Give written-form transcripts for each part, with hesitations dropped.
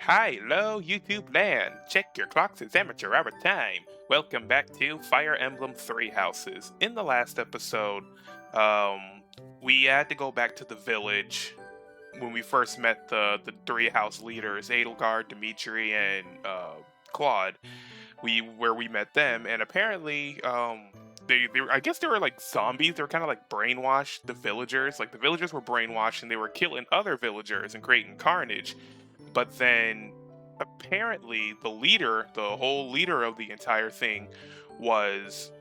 Hi, hello, YouTube land. Check your clocks, it's amateur hour time. Welcome back to Fire Emblem Three Houses. In the last episode, we had to go back to the village when we first met the three house leaders, Edelgard, Dimitri, and Claude. Where we met them, and apparently, I guess they were like zombies. They were kind of like brainwashed. The villagers, like the villagers, were brainwashed, and they were killing other villagers and creating carnage. But then apparently the whole leader of the entire thing was,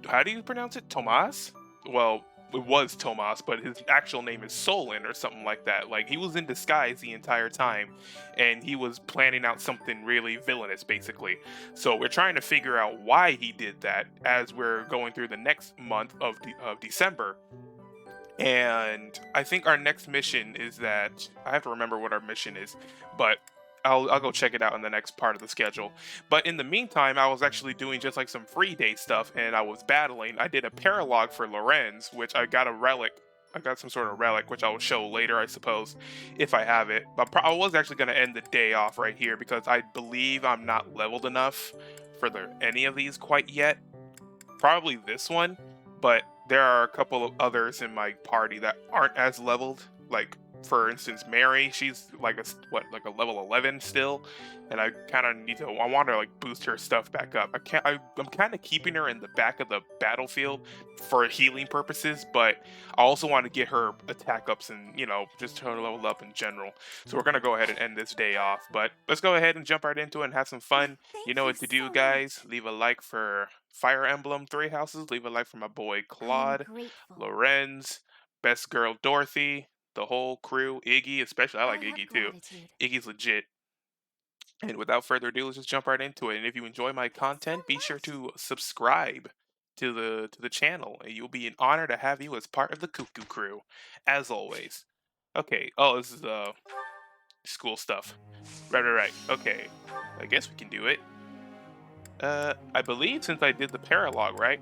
how do you pronounce it? Tomas? Well, it was Tomas, but his actual name is Solon or something like that. Like he was in disguise the entire time and he was planning out something really villainous basically. So we're trying to figure out why he did that as we're going through the next month of December. And I think our next mission is that I have to remember what our mission is, but I'll go check it out in the next part of the schedule. But in the meantime, I was actually doing just like some free day stuff, and I was battling. I did a paralog for Lorenz, which I got a relic. I got some sort of relic, which I will show later, I suppose, if I have it. But I was actually going to end the day off right here because I believe I'm not leveled enough for any of these quite yet. Probably this one, but there are a couple of others in my party that aren't as leveled. Like, for instance, Mary, she's like like a level 11 still, and I kind of need to. I want to like boost her stuff back up. I'm kind of keeping her in the back of the battlefield for healing purposes, but I also want to get her attack ups and just her level up in general. So we're gonna go ahead and end this day off. But let's go ahead and jump right into it and have some fun. You Thank know you what to do, so much. guys. Leave a like for Fire Emblem Three Houses. Leave a like for my boy I am Claude, grateful. Lorenz, Best Girl Dorothy, the whole crew, Iggy, especially. I I like have Iggy too. gratitude. Iggy's legit. And without further ado, let's just jump right into it. And if you enjoy my Thanks so content, be sure much. to subscribe to the channel. And you'll be an honor to have you as part of the Cuckoo crew, as always. Okay. Oh, this is school stuff. Right. Okay. I guess we can do it. I believe since I did the paralog, right?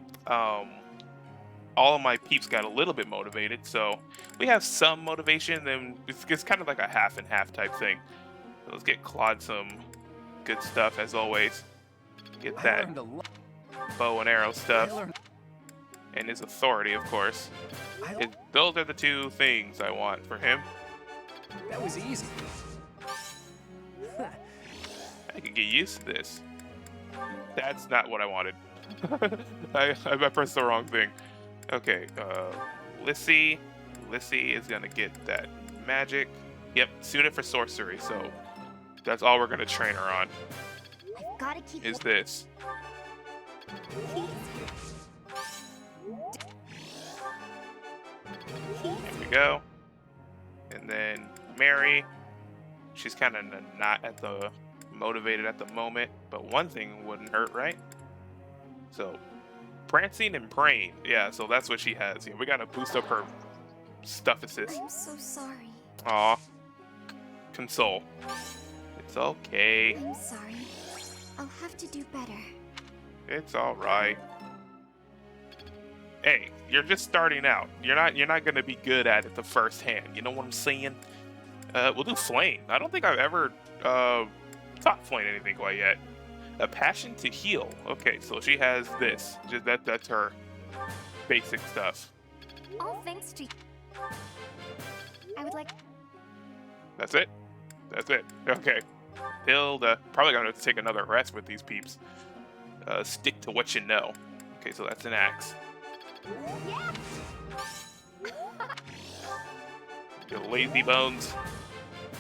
All of my peeps got a little bit motivated, so we have some motivation. Then it's kind of like a half and half type thing. So let's get Claude some good stuff as always. Get I that learned a lot. bow and arrow I stuff learned. and his authority, of course. I, Those are the two things I want for him. that was easy. I can get used to this. That's not what I wanted. I pressed the wrong thing. Okay, Lissy. Lissy is gonna get that magic. Yep, suited for sorcery, so that's all we're gonna train her on, I've got to keep is this. peace. There we go. And then Mary, she's kind of not at the motivated at the moment, but one thing wouldn't hurt, right? So, prancing and praying. Yeah, so that's what she has. Yeah, we gotta boost up her stuff assist. I'm so sorry. Aw, console. It's okay. I'm sorry. I'll have to do better. It's all right. Hey, you're just starting out. You're not gonna be good at it the first hand. You know what I'm saying? We'll do Flame. I don't think I've ever taught Flame anything quite yet. A passion to heal. Okay, so she has this. Just that's her basic stuff. All thanks to you. I would like. That's it. That's it. Okay. Hilda. Probably gonna have to take another rest with these peeps. Stick to what you know. Okay, so that's an axe. Yeah. Your lazy bones.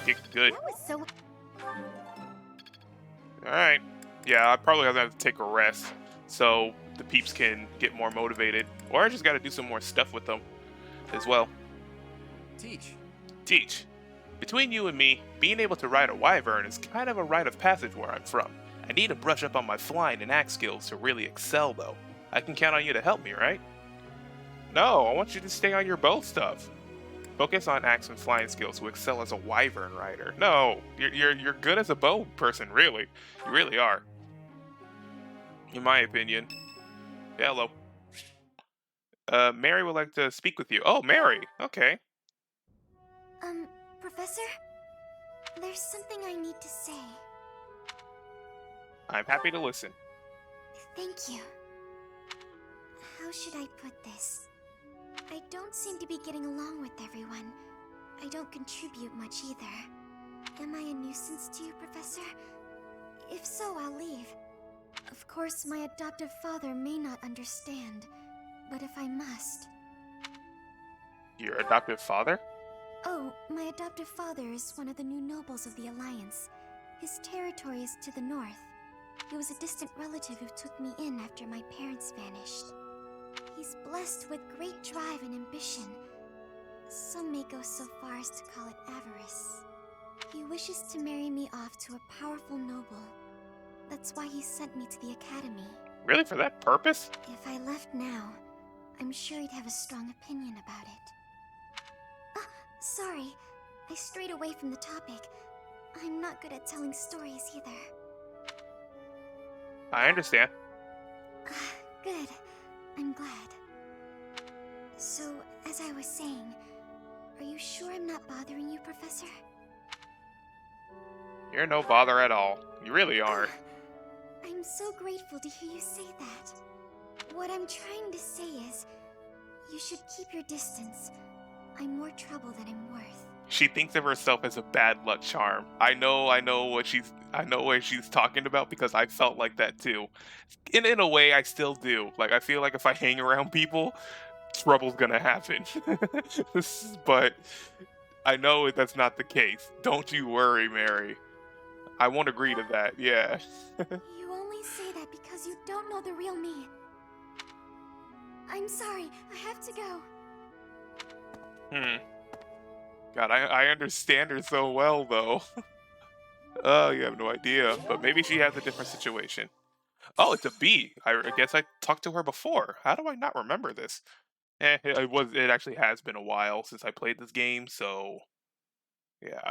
Get good. That was so. Alright. Yeah, I probably have to take a rest so the peeps can get more motivated. Or I just gotta do some more stuff with them as well. Teach. Teach. Between you and me, being able to ride a wyvern is kind of a rite of passage where I'm from. I need to brush up on my flying and axe skills to really excel though. I can count on you to help me, right? No, I want you to stay on your bow stuff. Focus on axe and flying skills to excel as a wyvern rider. No, you're good as a bow person, really. You really are. In my opinion. Hello. Mary would like to speak with you. Oh, Mary. Okay. Professor? There's something I need to say. I'm happy to listen. Thank you. How should I put this? I don't seem to be getting along with everyone. I don't contribute much either. Am I a nuisance to you, Professor? If so, I'll leave. Of course, my adoptive father may not understand, but if I must... Your adoptive father? Oh, my adoptive father is one of the new nobles of the Alliance. His territory is to the north. He was a distant relative who took me in after my parents vanished. He's blessed with great drive and ambition. Some may go so far as to call it avarice. He wishes to marry me off to a powerful noble. That's why he sent me to the academy. Really, for that purpose? If I left now, I'm sure he'd have a strong opinion about it. Sorry, I strayed away from the topic. I'm not good at telling stories either. I understand. Good. I'm glad. So, as I was saying, are you sure I'm not bothering you, Professor? You're no bother at all. You really aren't. I'm so grateful to hear you say that. What I'm trying to say is, you should keep your distance. I'm more trouble than I'm worth. She thinks of herself as a bad luck charm. I know what she's talking about because I felt like that too. In a way, I still do. Like, I feel like if I hang around people, trouble's gonna happen. But I know that's not the case. Don't you worry, Mary. I won't agree to that. Yeah. You only say that because you don't know the real me. I'm sorry. I have to go. God, I understand her so well, though. Oh, you have no idea. But maybe she has a different situation. Oh, it's a bee. I guess I talked to her before. How do I not remember this? It actually has been a while since I played this game, so yeah.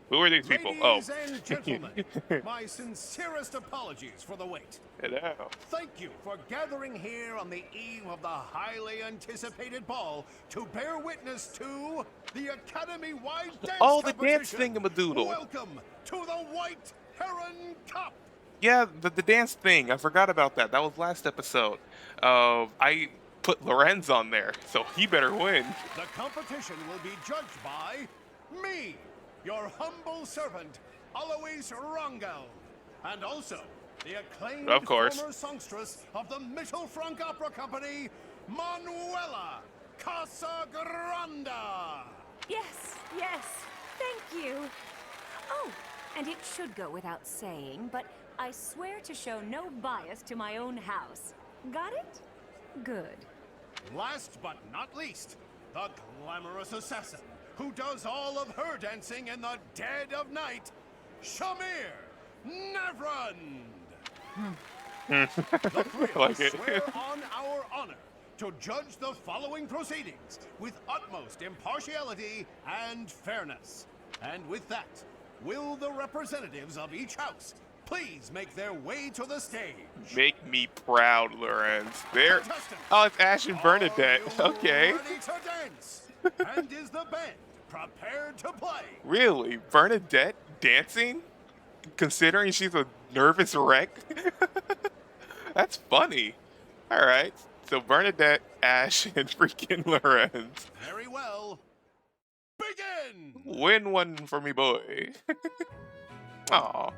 Who are these people? Oh. Ladies and gentlemen, my sincerest apologies for the wait. Hello. Thank you for gathering here on the eve of the highly anticipated ball to bear witness to the Academy-wide dance Oh, the dance competition. thingamadoodle. Welcome to the White Heron Cup. Yeah, the dance thing. I forgot about that. That was last episode. I put Lorenz on there, so he better win. The competition will be judged by me, your humble servant, Alois Rangel, and also the acclaimed Of course. former songstress of the Mittelfranc Opera Company, Manuela Casagranda. Yes, thank you. Oh, and it should go without saying, but I swear to show no bias to my own house. Got it? Good. Last but not least, the glamorous assassin who does all of her dancing in the dead of night, Shamir Navrand. The three of Like us it. swear on our honor to judge the following proceedings with utmost impartiality and fairness. And with that, will the representatives of each house please make their way to the stage? Make me proud, Lorenz. There. Contestants, Oh, it's Ash and Bernadette. are you Okay. ready to dance? And is the band prepared to play? Really? Bernadette dancing? Considering she's a nervous wreck? That's funny. Alright. So Bernadette, Ash, and freaking Lorenz. Very well. Begin! Win one for me, boy. Aw.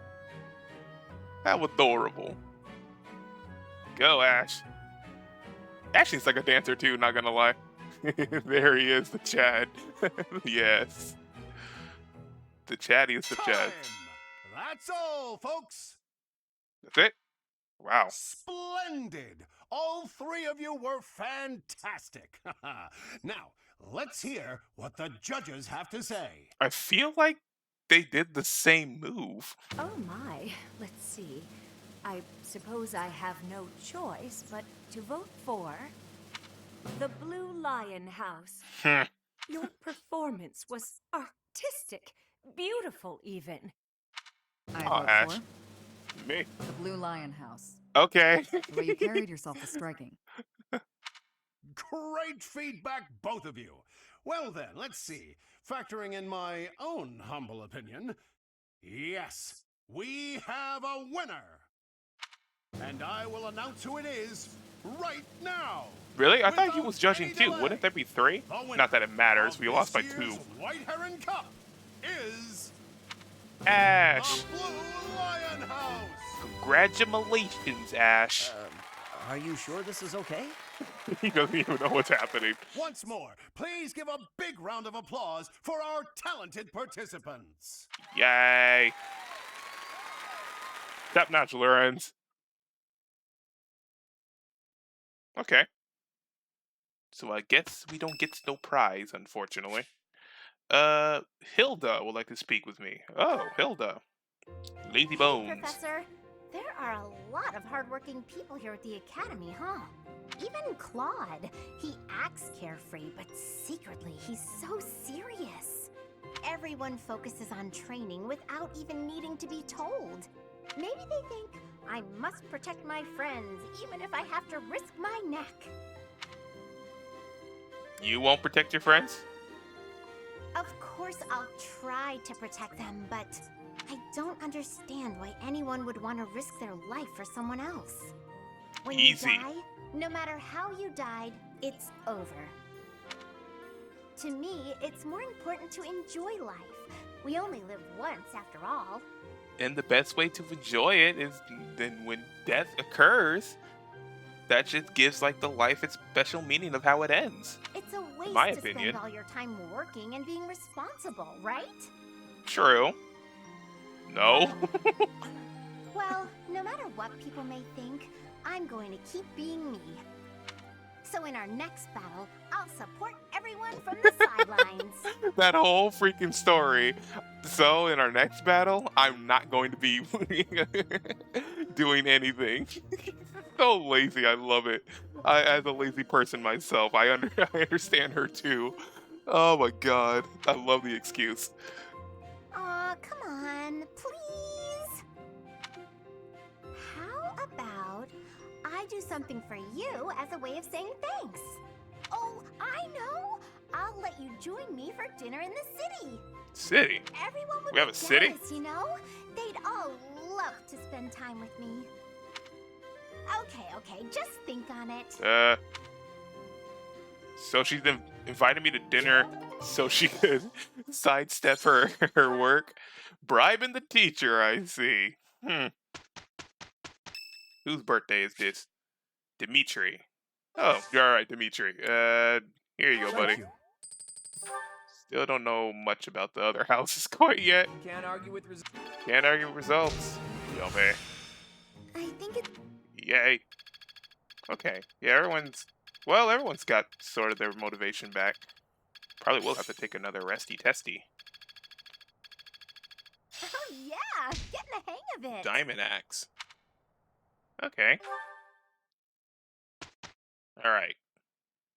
How adorable. Go, Ash. Ash seems like a dancer too, not gonna lie. There he is, the Chad. Yes. The chattiest of Chad. Time! That's all, folks. That's it? Wow. Splendid! All three of you were fantastic. Now, let's hear what the judges have to say. I feel like they did the same move. Oh my, let's see. I suppose I have no choice but to vote for the Blue Lion House. Your performance was artistic, beautiful even. I Oh, vote Ash. for Me. the Blue Lion House. Okay. The way you carried yourself was striking. Great feedback, both of you. Well then, let's see. Factoring in my own humble opinion, yes, we have a winner. And I will announce who it is right now. Really? I thought he Without was judging any 2. delay, Wouldn't there be 3? the winner Not that it matters. of We lost by this 2. year's White Heron Cup is Ash! the Blue Lion House. Congratulations, Ash. Are you sure this is okay? He doesn't even know what's happening. Once more, please give a big round of applause for our talented participants. Yay! Top-notch, Lorenz. Okay. So I guess we don't get no prize, unfortunately. Hilda would like to speak with me. Oh, Hilda. Lazy Bones. Professor, there are a lot of hardworking people here at the Academy, huh? Even Claude. He acts carefree, but secretly he's so serious. Everyone focuses on training without even needing to be told. Maybe they think, I must protect my friends, even if I have to risk my neck. You won't protect your friends? Of course I'll try to protect them, but I don't understand why anyone would want to risk their life for someone else. When Easy. you die, no matter how you died, it's over. To me, it's more important to enjoy life. We only live once, after all. And the best way to enjoy it is then when death occurs, that just gives like the life its special meaning of how it ends. It's a waste my to opinion. spend all your time working and being responsible, right? True. No. Well, no matter what people may think, I'm going to keep being me. So in our next battle, I'll support everyone from the sidelines. That whole freaking story. So in our next battle, I'm not going to be doing anything. So lazy, I love it. As a lazy person myself, I understand her too. Oh my god, I love the excuse. Aw, come on, please. How about I do something for you as a way of saying thanks? Oh, I know! I'll let you join me for dinner in the city. City? Everyone would We have be a city? jealous, you know? They'd all love to spend time with me. Okay, just think on it. So she's invited me to dinner so she could sidestep her work. Bribing the teacher, I see. Whose birthday is this? Dimitri. Oh, you're alright, Dimitri. Here you go, buddy. Thank you. Still don't know much about the other houses quite yet. Can't argue with results. Can't argue with results. Yo, man. I think it. Yay. Okay. Yeah, everyone's got sort of their motivation back. Probably will have to take another resty testy. Oh yeah, getting the hang of it. Diamond axe. Okay. Alright.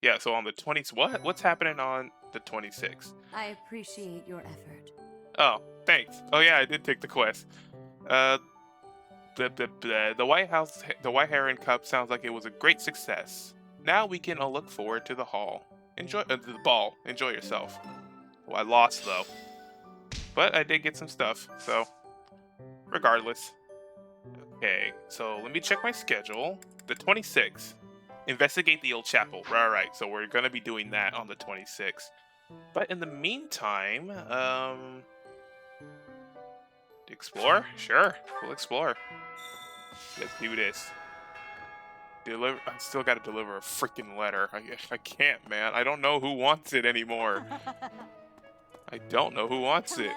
Yeah, so on the 20th, what's happening on the 26th? I appreciate your effort. Oh, thanks. Oh yeah, I did take the quest. The White Heron Cup sounds like it was a great success. Now we can all look forward to the the ball. Enjoy yourself. Well, I lost though, but I did get some stuff. So, regardless. Okay, so let me check my schedule. The 26th. Investigate the old chapel. Right. So we're gonna be doing that on the 26th. But in the meantime, explore? Sure, we'll explore. Let's do this. I still gotta deliver a freaking letter. I can't, man. I don't know who wants it anymore. I don't know who wants it.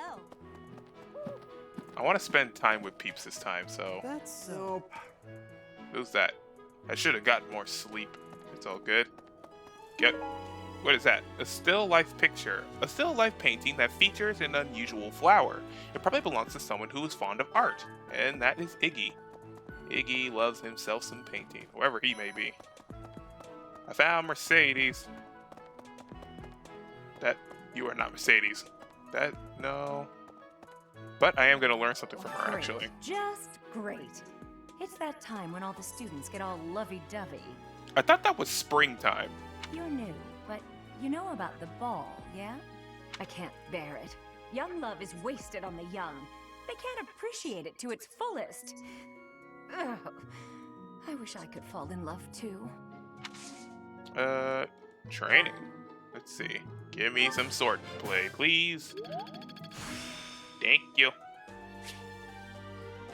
I want to spend time with peeps this time, so... That's Nope. Who's that? I should have gotten more sleep. It's all good. What is that? A still life picture. A still life painting that features an unusual flower. It probably belongs to someone who is fond of art. And that is Iggy. Iggy loves himself some painting, wherever he may be. I found Mercedes. You are not Mercedes. No. But I am going to learn something from her, Great. actually. Just great. It's that time when all the students get all lovey-dovey. I thought that was springtime. You're new, but You know about the ball, yeah? I can't bear it. Young love is wasted on the young. They can't appreciate it to its fullest. Ugh. I wish I could fall in love too. Training. Let's see. Give me some sword play, please. Thank you.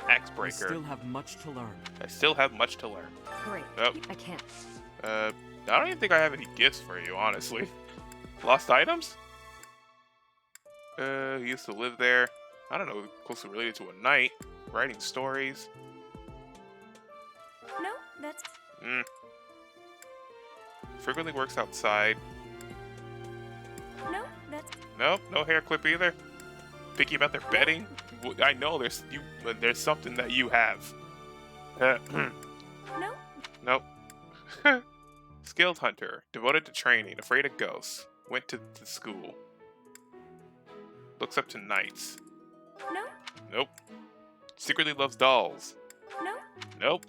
Axe We breaker. still have much to learn. I still have much to learn. Great. Oh. I can't. I don't even think I have any gifts for you, honestly. Lost items? He used to live there. I don't know, closely related to a knight. Writing stories. No, that's... Frequently works outside. No, that's... Nope, no hair clip either. Picky about their bedding. I know there's something that you have. No. Nope. Skilled hunter, devoted to training, afraid of ghosts. Went to school. Looks up to knights. No. Nope. Secretly loves dolls. No. Nope.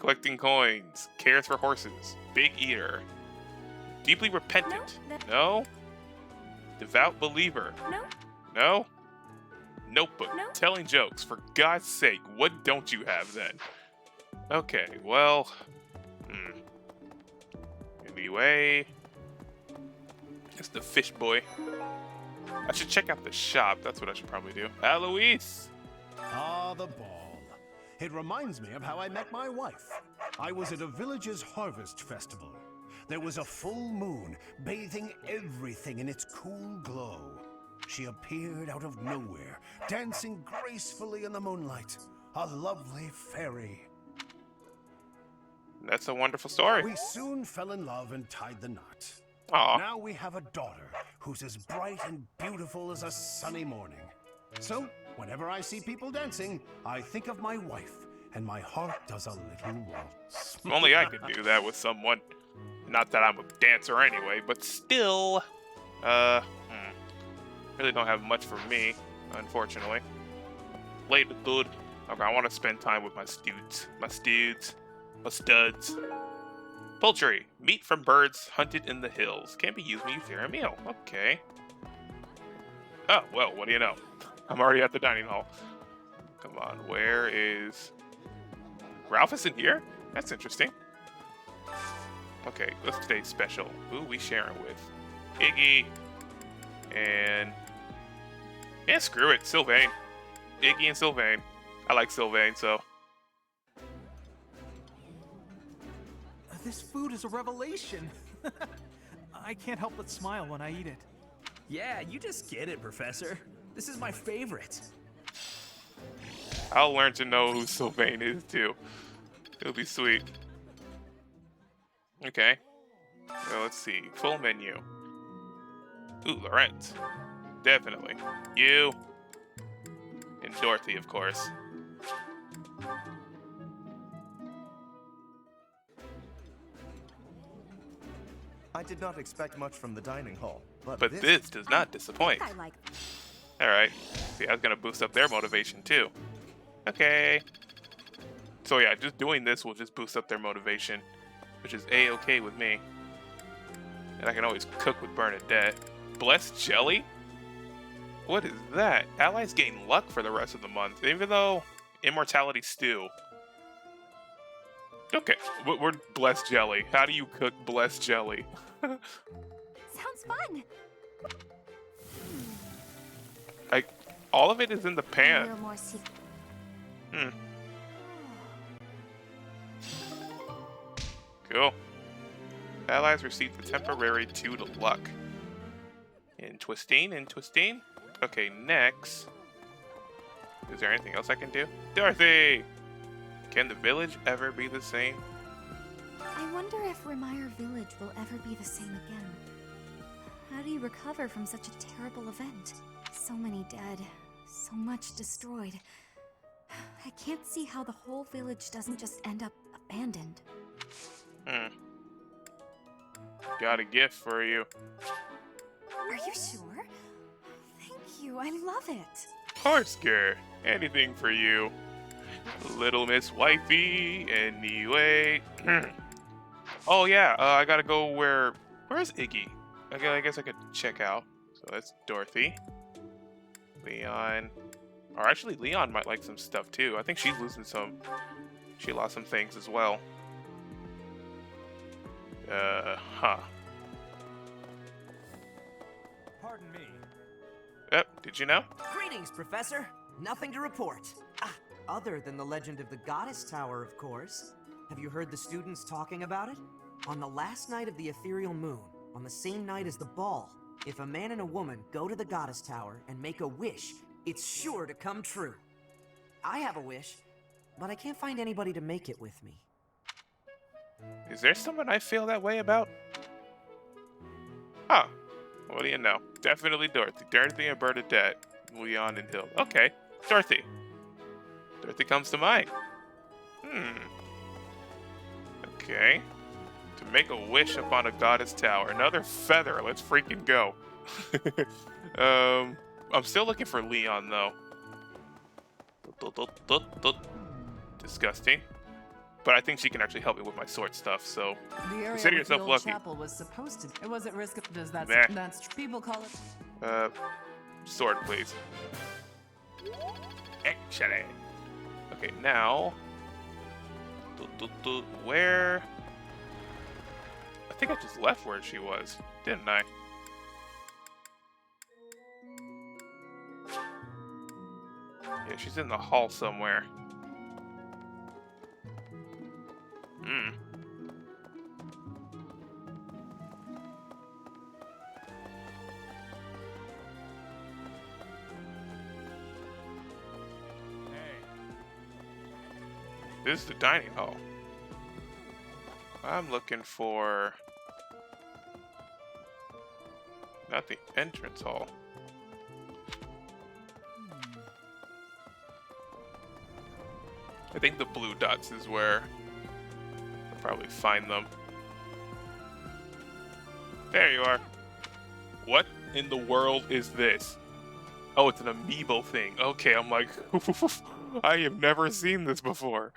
Collecting coins. Cares for horses. Big eater. Deeply repentant. No. Devout believer. No. No. Notebook. No. Telling jokes. For God's sake, what don't you have then? Okay, well... Anyway... It's the fish boy. I should check out the shop. That's what I should probably do. Alois! Ah, the ball. It reminds me of how I met my wife. I was at a village's harvest festival. There was a full moon, bathing everything in its cool glow. She appeared out of nowhere, dancing gracefully in the moonlight. A lovely fairy. That's a wonderful story. We soon fell in love and tied the knot. Aw. Now we have a daughter who's as bright and beautiful as a sunny morning. So, whenever I see people dancing, I think of my wife, and my heart does a little waltz. If only I could do that with someone. Not that I'm a dancer anyway, but still. Really don't have much for me, unfortunately. Later, dude. Okay, I want to spend time with my studs. My studs. Poultry. Meat from birds hunted in the hills. Can be used when you fear a meal. Okay. Oh, well, what do you know? I'm already at the dining hall. Come on, where is... Ralph is in here? That's interesting. Okay, what's today's special? Who we sharing with? Iggy. And... yeah, screw it. Sylvain. Iggy and Sylvain. I like Sylvain, so... This food is a revelation. I can't help but smile when I eat it. Yeah, you just get it, Professor. This is my favorite. I'll learn to know who Sylvain is, too. It'll be sweet. Okay. Well, let's see. Full menu. Ooh, Laurent. Definitely. You. And Dorothy, of course. I did not expect much from the dining hall, but this does not disappoint. I like Alright. See, I was gonna boost up their motivation, too. Okay. So yeah, just doing this will just boost up their motivation, which is A-okay with me. And I can always cook with Bernadette. Blessed jelly? What is that? Allies gain luck for the rest of the month, even though immortality stew. Okay, we're blessed jelly. How do you cook blessed jelly? Sounds fun. Like, all of it is in the A pan. little more secret. Cool. Allies receive the temporary 2 to luck. And twisting. Okay, next. Is there anything else I can do? Dorothy! Can the village ever be the same? I wonder if Remire Village will ever be the same again. How do you recover from such a terrible event? So many dead, so much destroyed. I can't see how the whole village doesn't just end up abandoned. Got a gift for you. Are you sure? Thank you, I love it. Horsker, anything for you. Little Miss Wifey, anyway. Oh yeah, I gotta go where Where's Iggy? Okay, I guess I could check out. So that's Dorothy. Leon. Or actually, Leon might like some stuff too. I think she's losing some. She lost some things as well. Huh. Pardon me. Yep, did you know? Greetings, Professor. Nothing to report. Other than the legend of the Goddess Tower, of course. Have you heard the students talking about it? On the last night of the ethereal moon, on the same night as the ball, if a man and a woman go to the Goddess Tower and make a wish, it's sure to come true. I have a wish, but I can't find anybody to make it with me. Is there someone I feel that way about? Huh. What do you know? Definitely Dorothy. Dorothy and Bernadette. Leon and Hill. Okay. Dorothy. Dorothy comes to mind. Okay. To make a wish upon a goddess tower. Another feather. Let's freaking go. I'm still looking for Leon, though. Disgusting. But I think she can actually help me with my sword stuff, so The area consider with yourself the old lucky. chapel was supposed to. It was at risk of. Does that? Meh. That's people call it. Sword, please. Excellent. Okay, now... Where... I think I just left where she was, didn't I? Yeah, she's in the hall somewhere. This is the dining hall. I'm looking for... not the entrance hall. I think the blue dots is where I'll probably find them. There you are. What in the world is this? Oh, it's an amiibo thing. Okay, I'm like, I have never seen this before.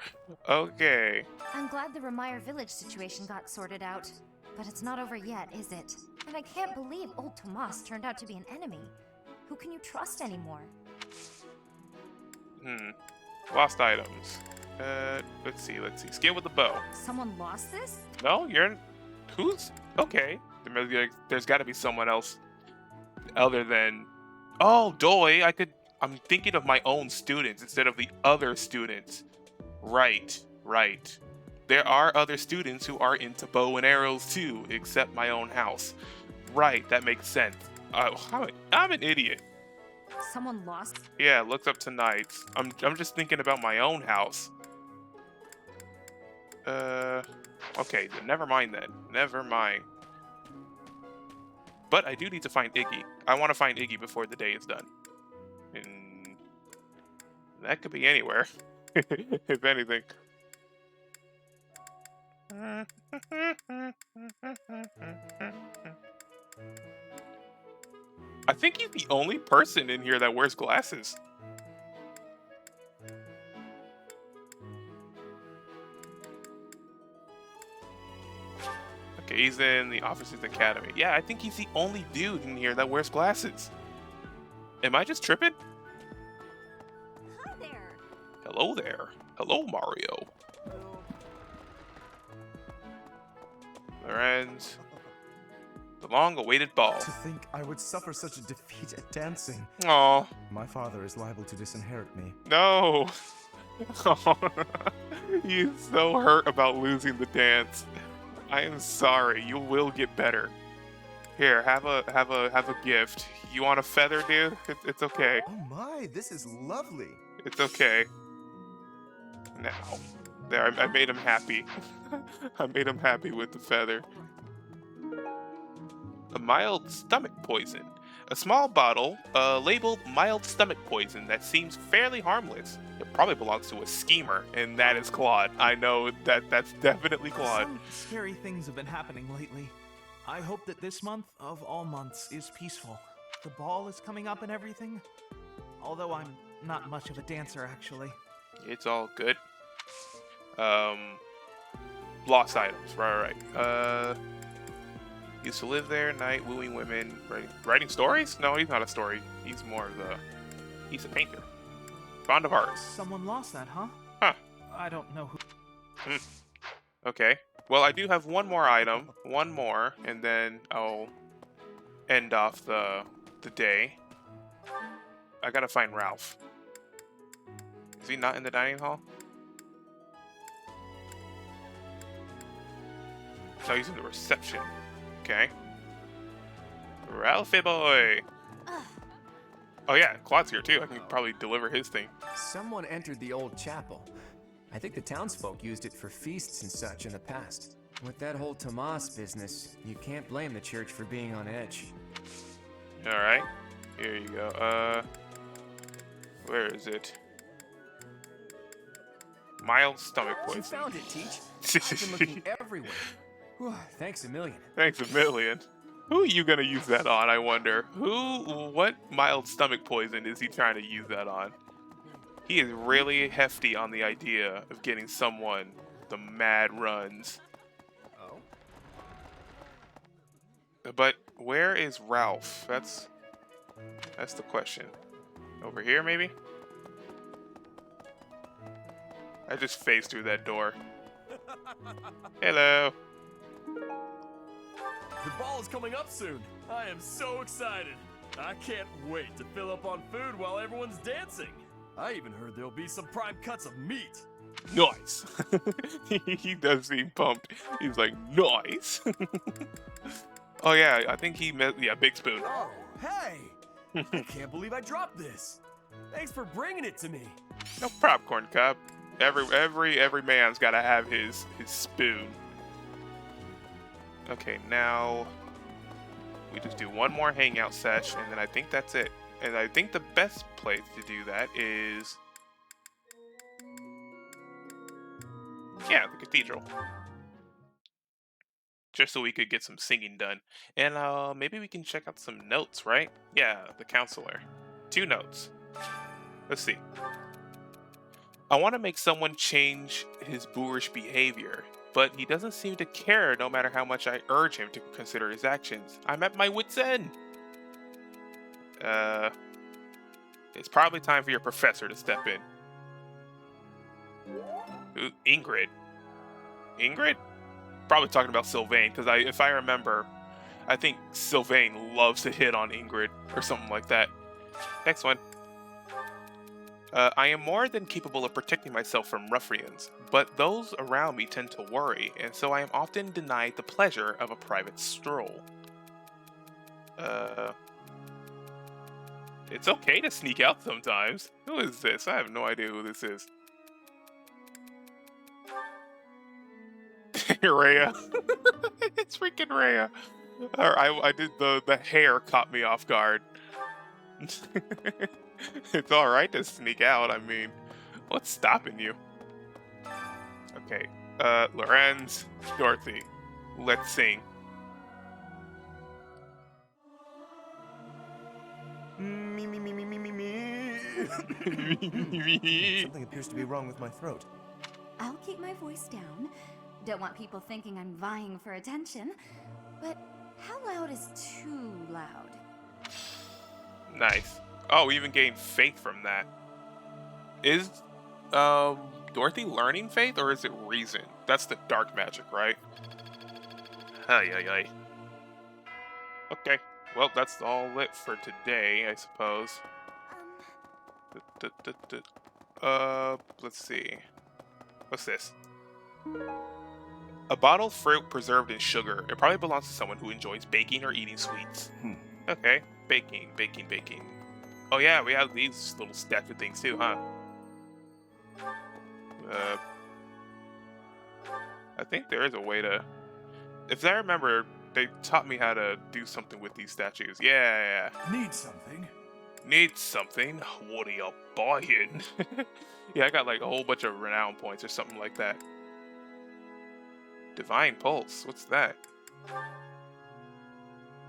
Okay. I'm glad the Remire village situation got sorted out. But it's not over yet, is it? And I can't believe old Tomas turned out to be an enemy. Who can you trust anymore? Lost items. Let's see. Skill with the bow. Someone lost this? No, you're... Who's... Okay. There's got to be someone else other than... Oh, Doi, I'm thinking of my own students instead of the other students. Right. There are other students who are into bow and arrows too, except my own house. Right, that makes sense. I'm an idiot. Someone lost? Yeah, looked up tonight. I'm just thinking about my own house. Okay, then never mind then. Never mind. But I do need to find Iggy. I want to find Iggy before the day is done. And that could be anywhere, if anything. I think he's the only person in here that wears glasses. Okay, he's in the Officers Academy. Yeah, I think he's the only dude in here that wears glasses. Am I just tripping? Hi there. Hello there. Hello, Mario. Lorenz. The long-awaited ball. To think I would suffer such a defeat at dancing. Aw. My father is liable to disinherit me. No. He's so hurt about losing the dance. I am sorry. You will get better. Here, have a gift. You want a feather, dude? It's okay. Oh my, this is lovely. It's okay. Now, there, I made him happy. I made him happy with the feather. A mild stomach poison. A small bottle labeled mild stomach poison that seems fairly harmless. It probably belongs to a schemer, and that is Claude. I know that's definitely Claude. Some scary things have been happening lately. I hope that this month, of all months, is peaceful. The ball is coming up and everything. Although I'm not much of a dancer, actually. It's all good. Lost items. Right. Used to live there, night, wooing women, writing stories? No, he's not a story. He's more of the... He's a painter. Fond of art. Someone lost that, huh? Huh. I don't know who... Okay. Well, I do have one more item. One more, and then I'll end off the day. I gotta find Ralph. Is he not in the dining hall? No, he's in the reception. Okay. Ralphie boy! Oh yeah, Claude's here too. I can probably deliver his thing. Someone entered the old chapel. I think the townsfolk used it for feasts and such in the past. With that whole Tomas business, you can't blame the church for being on edge. Alright. Here you go. Where is it? Mild stomach poison. You found it, Teach. I've been looking everywhere. Whew, thanks a million. Thanks a million. Who are you gonna use that on, I wonder? What mild stomach poison is he trying to use that on? He is really hefty on the idea of getting someone the mad runs. Oh? But where is Ralph? That's the question. Over here, maybe? I just phased through that door. Hello. The ball is coming up soon. I am so excited. I can't wait to fill up on food while everyone's dancing. I even heard there'll be some prime cuts of meat. Nice. He does seem pumped. He's like, nice. Oh yeah, I think he met, yeah, Big Spoon. Oh, hey. I can't believe I dropped this. Thanks for bringing it to me. No popcorn cup. Every man's gotta have his spoon. Okay, now we just do one more hangout sesh, and then I think that's it. And I think the best place to do that is, yeah, the cathedral. Just so we could get some singing done. And maybe we can check out some notes, right? Yeah, the counselor. 2 notes. Let's see. I want to make someone change his boorish behavior, but he doesn't seem to care no matter how much I urge him to consider his actions. I'm at my wit's end. It's probably time for your professor to step in. Ooh, Ingrid. Ingrid? Probably talking about Sylvain, because if I remember, I think Sylvain loves to hit on Ingrid, or something like that. Next one. I am more than capable of protecting myself from ruffians, but those around me tend to worry, and so I am often denied the pleasure of a private stroll. It's okay to sneak out sometimes. Who is this? I have no idea who this is. Rhea. It's freaking Rhea. I did the hair caught me off guard. It's alright to sneak out, I mean, what's stopping you? Okay, Lorenz, Dorothy, let's sing. Me. Something appears to be wrong with my throat. I'll keep my voice down. Don't want people thinking I'm vying for attention. But how loud is too loud? Nice. Oh, we even gained faith from that. Is Dorothy learning faith, or is it reason? That's the dark magic, right? Ay. Okay. Well, that's all lit for today, I suppose. Let's see. What's this? A bottled fruit preserved in sugar. It probably belongs to someone who enjoys baking or eating sweets. Okay. Baking. Oh yeah, we have these little statue things too, huh? I think there is a way to... If I remember, they taught me how to do something with these statues. Yeah. Need something? Need something? What are you buying? Yeah, I got like a whole bunch of renown points or something like that. Divine Pulse, what's that?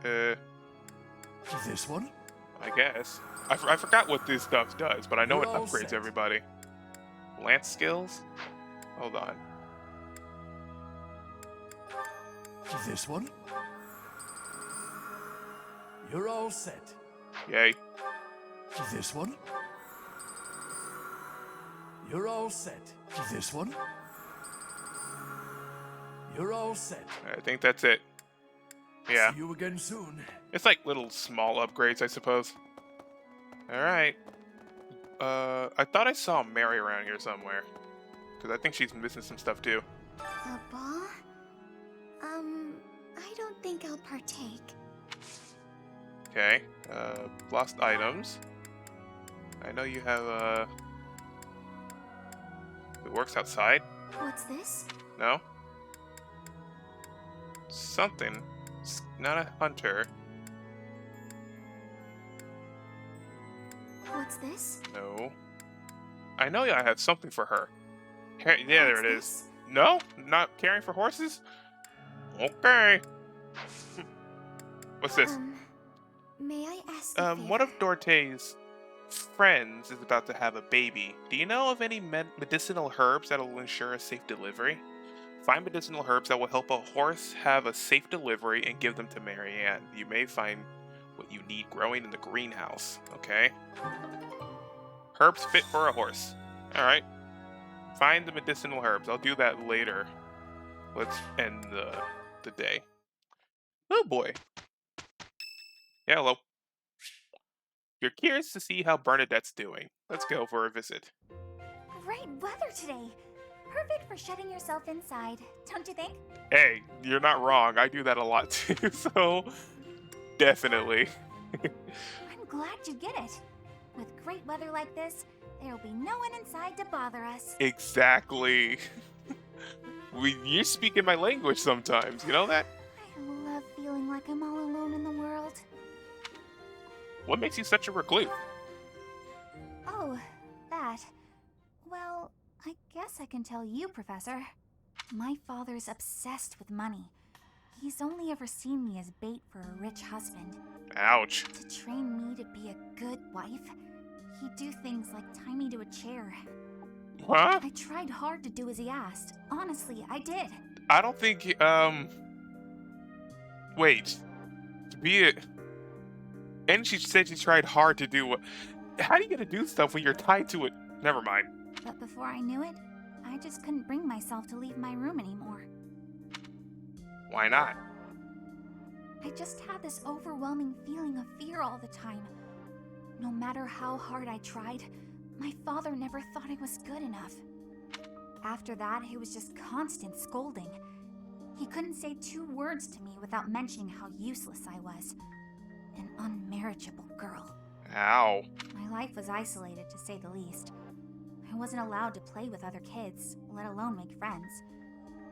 This one? I guess. I forgot what this stuff does, but I know it upgrades everybody. Lance skills? Hold on. This one? You're all set. Yay. This one? You're all set. This one? You're all set. I think that's it. Yeah. See you again soon. It's like little small upgrades, I suppose. Alright. I thought I saw Mary around here somewhere. Because I think she's missing some stuff too. A ball? I don't think I'll partake. Okay. Lost items. I know you have, it works outside? What's this? No? Something. It's not a hunter. What's this? No. I know I have something for her. Yeah, there it is. This? No? Not caring for horses? Okay. What's this? May I ask a favor? One of Dorte's friends is about to have a baby. Do you know of any medicinal herbs that will ensure a safe delivery? Find medicinal herbs that will help a horse have a safe delivery and give them to Marianne. You may find what you need growing in the greenhouse. Okay. Herbs fit for a horse. Alright. Find the medicinal herbs. I'll do that later. Let's end the day. Oh boy. Yeah, hello. You're curious to see how Bernadette's doing. Let's go for a visit. Great weather today. Perfect for shutting yourself inside, don't you think? Hey, you're not wrong. I do that a lot too, so definitely. I'm glad you get it. With great weather like this, there'll be no one inside to bother us. Exactly. You're speaking my language sometimes, you know that? I love feeling like I'm all alone in the world. What makes you such a recluse? Oh, that. Well, I guess I can tell you, Professor. My father's obsessed with money. He's only ever seen me as bait for a rich husband. Ouch. To train me to be a good wife, he'd do things like tie me to a chair. Huh? I tried hard to do as he asked. Honestly, I did. I don't think, wait. To be a... And she said she tried hard to do what... How are you gonna do stuff when you're tied to it? Never mind. But before I knew it, I just couldn't bring myself to leave my room anymore. Why not? I just had this overwhelming feeling of fear all the time. No matter how hard I tried, my father never thought I was good enough. After that, it was just constant scolding. He couldn't say 2 words to me without mentioning how useless I was. An unmarriageable girl. Ow. My life was isolated, to say the least. I wasn't allowed to play with other kids, let alone make friends.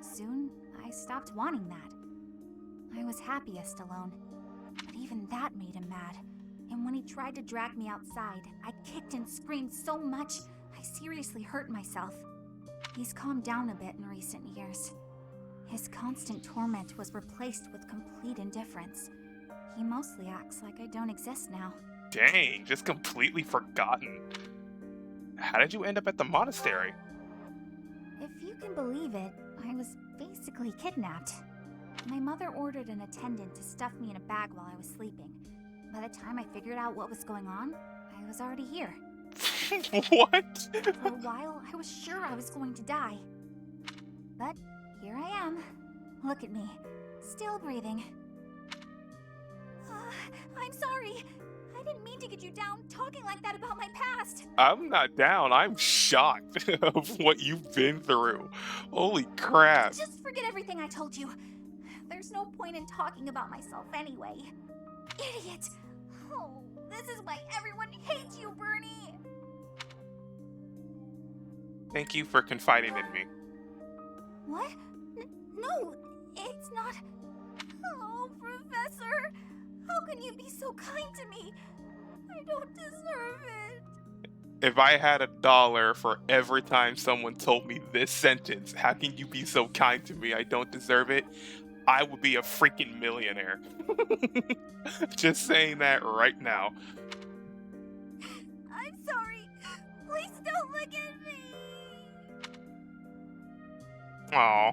Soon, I stopped wanting that. I was happiest alone, but even that made him mad. And when he tried to drag me outside, I kicked and screamed so much, I seriously hurt myself. He's calmed down a bit in recent years. His constant torment was replaced with complete indifference. He mostly acts like I don't exist now. Dang, just completely forgotten. How did you end up at the monastery? If you can believe it, I was basically kidnapped. My mother ordered an attendant to stuff me in a bag while I was sleeping. By the time I figured out what was going on, I was already here. What? For a while, I was sure I was going to die. But here I am. Look at me, still breathing. I'm sorry. I didn't mean to get you down talking like that about my past. I'm not down. I'm shocked of what you've been through. Holy crap. Just forget everything I told you. There's no point in talking about myself anyway. Idiot! Oh, this is why everyone hates you, Bernie! Thank you for confiding in me. What? No, it's not... Oh, Professor! How can you be so kind to me? I don't deserve it. If I had $1 for every time someone told me this sentence, how can you be so kind to me? I don't deserve it. I would be a freaking millionaire. Just saying that right now. I'm sorry. Please don't look at me. Aw.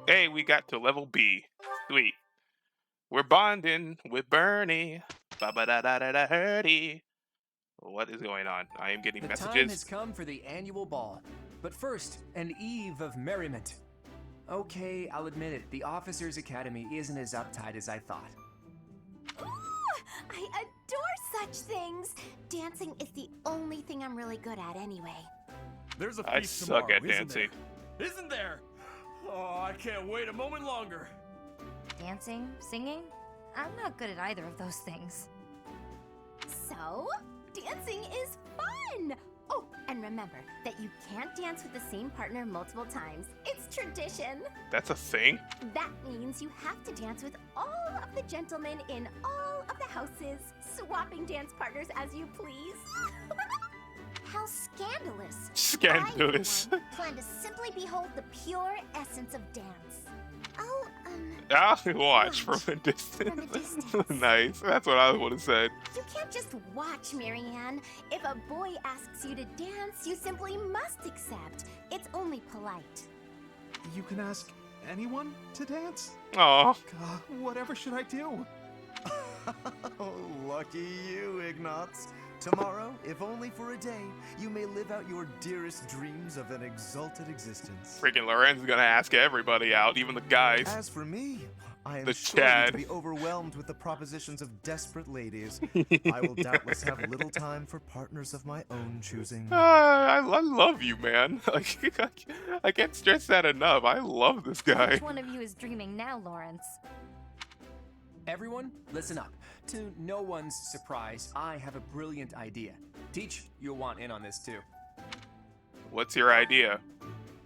Hey, we got to level B. Sweet. We're bonding with Bernie. Ba-ba-da-da-da-da-herdy. What is going on? I am getting The messages. time has come for the annual ball. But first, an eve of merriment. Okay, I'll admit it. The Officers' Academy isn't as uptight as I thought. I adore such things. Dancing is the only thing I'm really good at anyway. There's a I feast suck tomorrow, at isn't dancing. there? Isn't there? Oh, I can't wait a moment longer. Dancing? Singing? I'm not good at either of those things. So, dancing is fun! Oh, and remember that you can't dance with the same partner multiple times. It's tradition. That's a thing? That means you have to dance with all of the gentlemen in all of the houses, swapping dance partners as you please. How scandalous. Scandalous. I, for one, plan to simply behold the pure essence of dance. I'll watch from a distance. Nice. That's what I would have said. You can't just watch, Marianne. If a boy asks you to dance, you simply must accept. It's only polite. You can ask anyone to dance? Aw. God, whatever should I do? Oh, lucky you, Ignatz. Tomorrow, if only for a day, you may live out your dearest dreams of an exalted existence. Freaking Loren's gonna ask everybody out, even the guys. As for me, I am The sure Chad. to be overwhelmed with the propositions of desperate ladies. I will doubtless have little time for partners of my own choosing. I love you, man. Like, I can't stress that enough. I love this guy. Which one of you is dreaming now, Lawrence? Everyone, listen up. To no one's surprise, I have a brilliant idea. Teach, you'll want in on this too. What's your idea?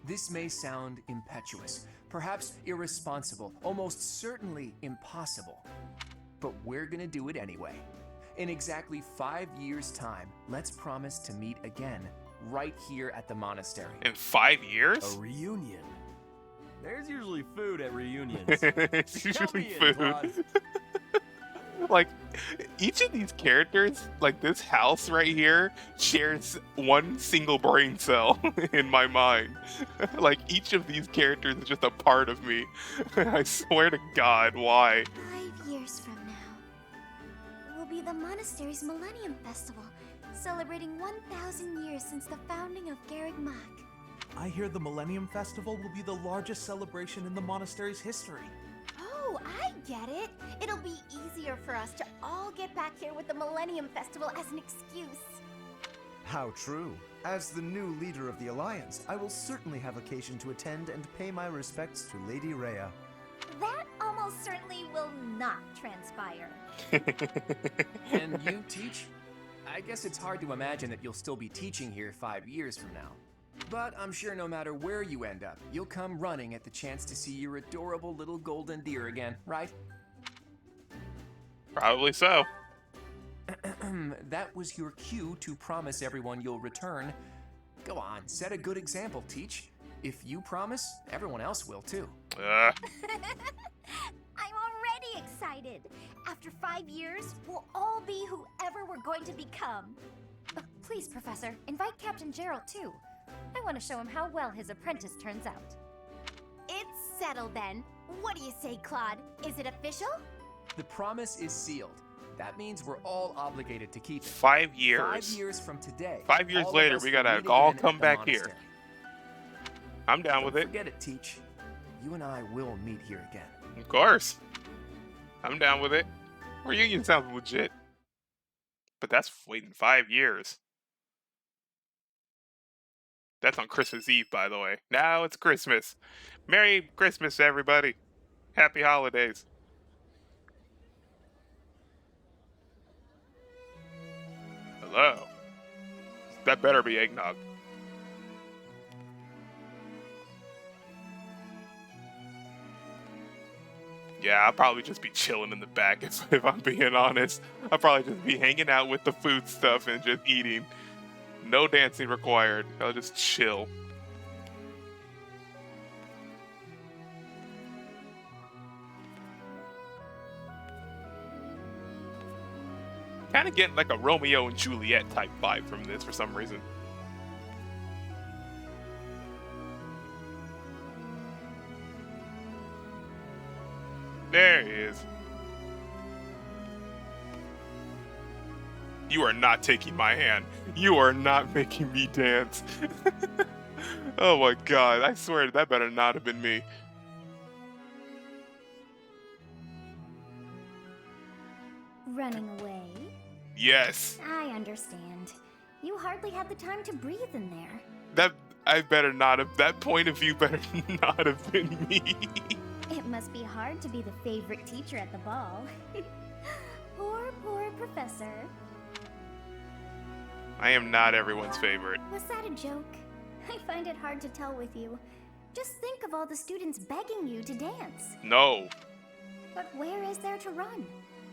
This may sound impetuous, perhaps irresponsible, almost certainly impossible. But we're gonna do it anyway. In exactly 5 years' time, let's promise to meet again, right here at the monastery. In 5 years? A reunion. There's usually food at reunions. It's usually Count me in, food. Claude. Like, each of these characters, like this house right here, shares one single brain cell in my mind. Like, each of these characters is just a part of me. I swear to God, why? 5 years from now will be the monastery's Millennium Festival, celebrating 1,000 years since the founding of Garreg Mach. I hear the Millennium Festival will be the largest celebration in the monastery's history. Oh, I get it. It'll be easier for us to all get back here with the Millennium Festival as an excuse. How true. As the new leader of the Alliance, I will certainly have occasion to attend and pay my respects to Lady Rhea. That almost certainly will not transpire. And you teach? I guess it's hard to imagine that you'll still be teaching here 5 years from now. But I'm sure no matter where you end up, you'll come running at the chance to see your adorable little golden deer again, right? Probably so. That was your cue to promise everyone you'll return. Go on, set a good example, Teach. If you promise, everyone else will too. I'm already excited. After 5 years, we'll all be whoever we're going to become. Please, Professor, invite Captain Gerald too. I want to show him how well his apprentice turns out. It's settled then. What do you say, Claude? Is it official? The promise is sealed. That means we're all obligated to keep it. 5 years. 5 years from today. 5 years all of later, us we will gotta meet all again come at the back here. monastery. I'm down with Don't it. forget it, Teach. You and I will meet here again. Of course. I'm down with it. Reunion sounds legit. But that's waiting 5 years. That's on Christmas Eve, by the way. Now it's Christmas. Merry Christmas, everybody. Happy holidays. Hello. That better be eggnog. Yeah, I'll probably just be chilling in the back if I'm being honest. I'll probably just be hanging out with the food stuff and just eating. No dancing required. I'll just chill. Kind of getting like a Romeo and Juliet type vibe from this for some reason. There he is. You are not taking my hand. You are not making me dance. Oh my god, I swear that better not have been me. Running away? Yes. I understand. You hardly had the time to breathe in there. That point of view better not have been me. It must be hard to be the favorite teacher at the ball. Poor professor. I am not everyone's favorite. Was that a joke? I find it hard to tell with you. Just think of all the students begging you to dance. No. But where is there to run?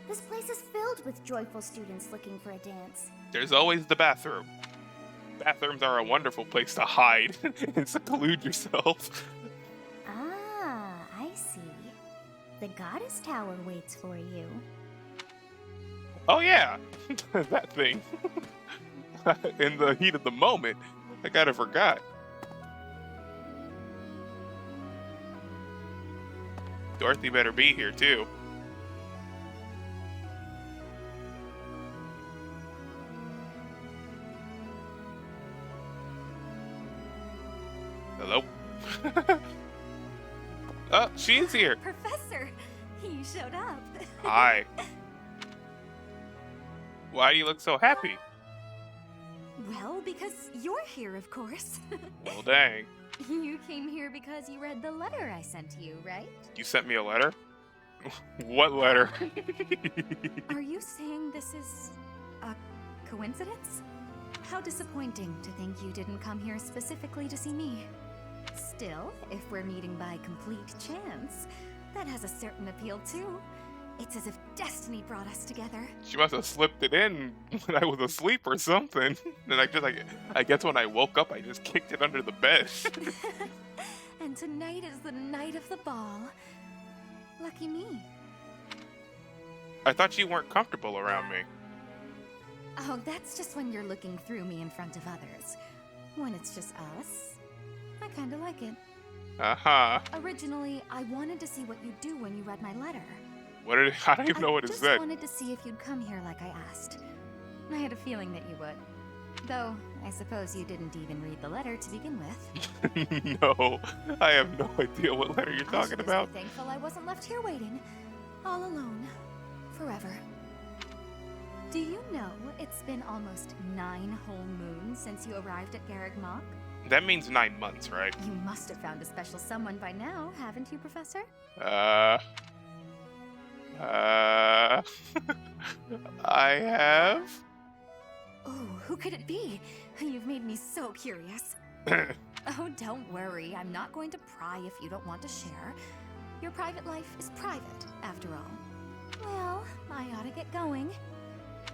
This place is filled with joyful students looking for a dance. There's always the bathroom. Bathrooms are a wonderful place to hide and seclude yourself. Ah, I see. The goddess tower waits for you. Oh yeah, that thing. In the heat of the moment, I kinda forgot. Dorothy better be here too. Hello? Oh, she's here. Professor, you showed up. Hi. Why do you look so happy? Well, because you're here, of course. Well, dang. You came here because you read the letter I sent you, right? You sent me a letter? What letter? Are you saying this is a coincidence? How disappointing to think you didn't come here specifically to see me. Still, if we're meeting by complete chance, that has a certain appeal too. It's as if destiny brought us together. She must have slipped it in when I was asleep or something. And I guess when I woke up, I just kicked it under the bed. And tonight is the night of the ball. Lucky me. I thought you weren't comfortable around me. Oh, that's just when you're looking through me in front of others. When it's just us, I kinda like it. Uh-huh. Originally, I wanted to see what you'd do when you read my letter. I don't even know what it said. I just wanted to see if you'd come here like I asked. I had a feeling that you would. Though, I suppose you didn't even read the letter to begin with. No, I have no idea what letter you're talking about. I'm thankful I wasn't left here waiting, all alone, forever. Do you know it's been almost 9 whole moons since you arrived at Garreg Mach? That means 9 months, right? You must have found a special someone by now, haven't you, Professor? I have? Oh, who could it be? You've made me so curious. Oh, don't worry. I'm not going to pry if you don't want to share. Your private life is private, after all. Well, I ought to get going.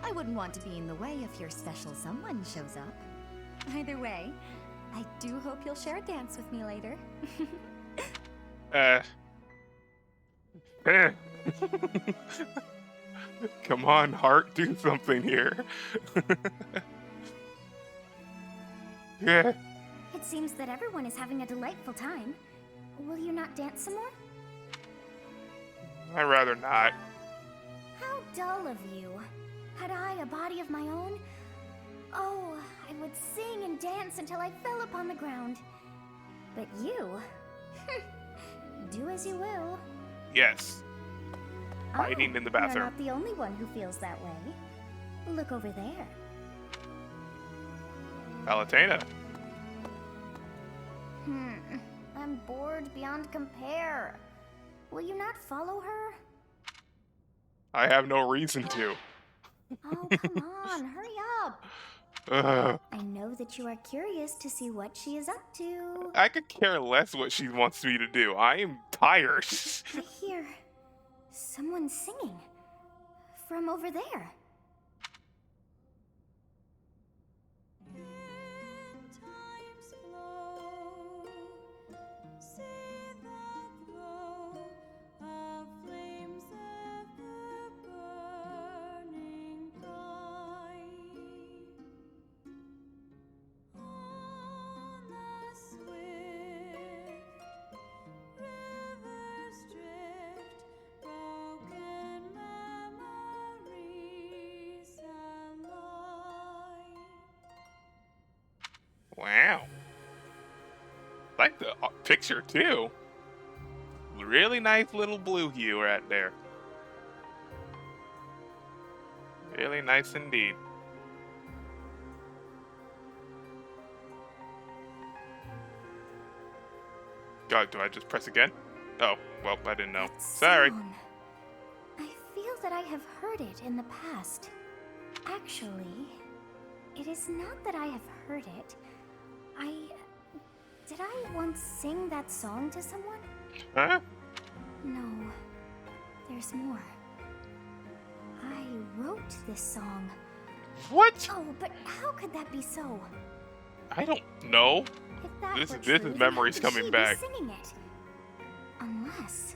I wouldn't want to be in the way if your special someone shows up. Either way, I do hope you'll share a dance with me later. Come on, heart, do something here. Yeah. It seems that everyone is having a delightful time. Will you not dance some more? I'd rather not. How dull of you. Had I a body of my own? Oh, I would sing and dance until I fell upon the ground. But you... do as you will. Yes. Hiding in the bathroom. You're not the only one who feels that way. Look over there. Palatena. I'm bored beyond compare. Will you not follow her? I have no reason to. Oh, come on, hurry up. I know that you are curious to see what she is up to. I could care less what she wants me to do. I am tired. I hear someone singing from over there. Wow. Like the picture too. Really nice little blue hue right there. Really nice indeed. God, do I just press again? Oh, well, I didn't know. Sorry. Sound. I feel that I have heard it in the past. Actually, it is not that I have heard it. Did I once sing that song to someone? Huh? No. There's more. I wrote this song. What? Oh, but how could that be so? I don't know. If that This were is true, then memories how could coming she back. Be singing it? Unless.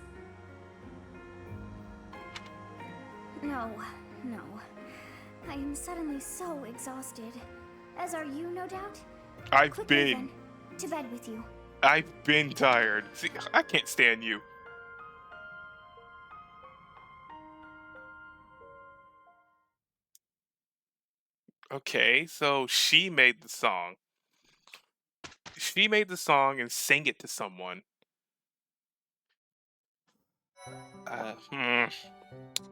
No. I am suddenly so exhausted. As are you, no doubt? I've been. Then, to bed with you. I've been tired. See, I can't stand you. Okay, so she made the song. She made the song and sang it to someone. I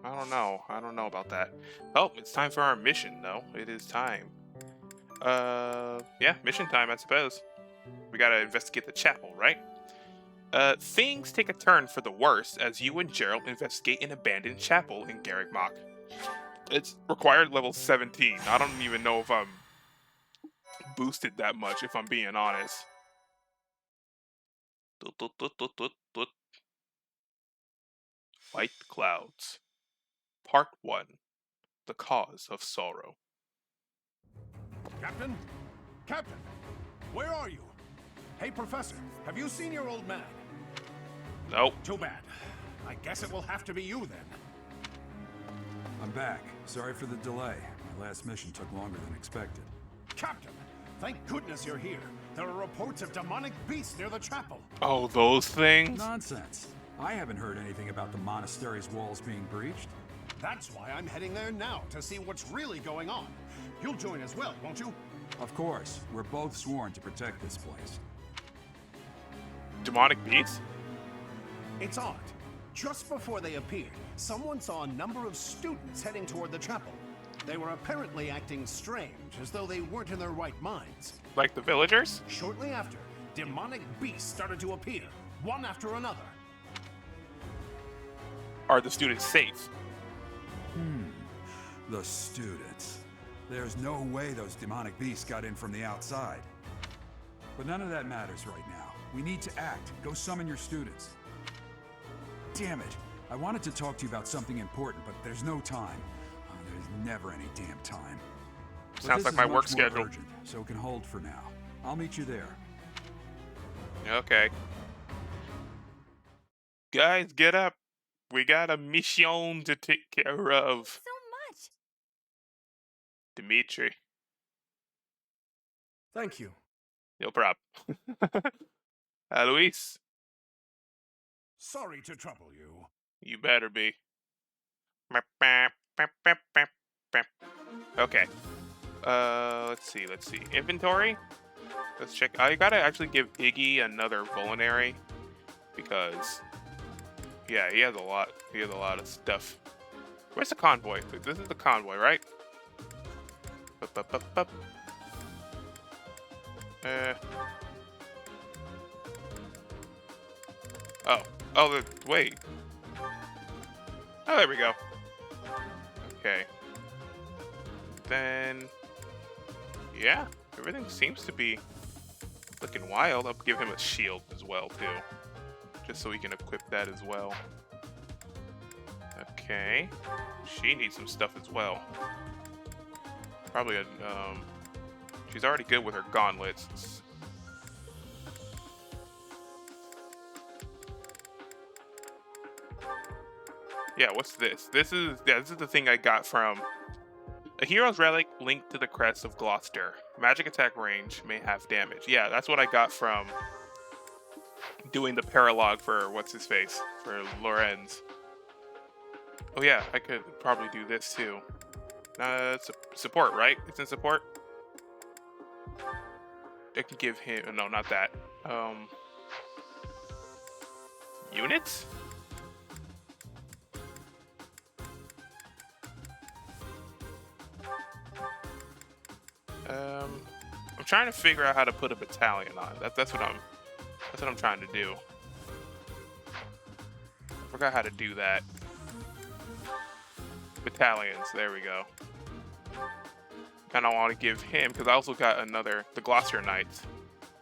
don't know. I don't know about that. Oh, it's time for our mission, though. It is time. Yeah, mission time, I suppose. We gotta investigate the chapel, right? Things take a turn for the worse as you and Gerald investigate an abandoned chapel in Garrigmach. It's required level 17. I don't even know if I'm boosted that much, if I'm being honest. White Clouds. Part 1. The Cause of Sorrow. Captain? Captain! Where are you? Hey, Professor, have you seen your old man? Nope. Too bad. I guess it will have to be you then. I'm back. Sorry for the delay. My last mission took longer than expected. Captain, thank goodness you're here. There are reports of demonic beasts near the chapel. Oh, those things? Nonsense. I haven't heard anything about the monastery's walls being breached. That's why I'm heading there now, to see what's really going on. You'll join as well, won't you? Of course. We're both sworn to protect this place. Demonic beasts? It's odd. Just before they appeared, someone saw a number of students heading toward the chapel. They were apparently acting strange, as though they weren't in their right minds. Like the villagers? Shortly after, demonic beasts started to appear, one after another. Are the students safe? The students. There's no way those demonic beasts got in from the outside. But none of that matters right now. We need to act. Go summon your students. Damn it. I wanted to talk to you about something important, but there's no time. There's never any damn time. Sounds like my work schedule. Urgent, so it can hold for now. I'll meet you there. Okay. Guys, get up. We got a mission to take care of. So much. Dimitri. Thank you. No problem. Luis. Sorry to trouble you. You better be. Okay. Let's see. Inventory. Let's check. I gotta actually give Iggy another Vulnerary because, yeah, he has a lot. He has a lot of stuff. Where's the convoy? This is the convoy, right? Wait. Oh, there we go. Okay. Then, yeah, everything seems to be looking wild. I'll give him a shield as well, too. Just so he can equip that as well. Okay. She needs some stuff as well. Probably a, she's already good with her gauntlets. Yeah, what's this? This is the thing I got from a hero's relic linked to the crest of Gloucester. Magic attack range may have damage. Yeah, that's what I got from doing the paralog for what's his face for Lorenz. Oh yeah, I could probably do this too. It's support, right? It's in support. I can give him. No, not that. Units? I'm trying to figure out how to put a battalion on. That's what I'm trying to do. I forgot how to do that. Battalions, there we go. And I want to give him, because I also got the Glossier Knights.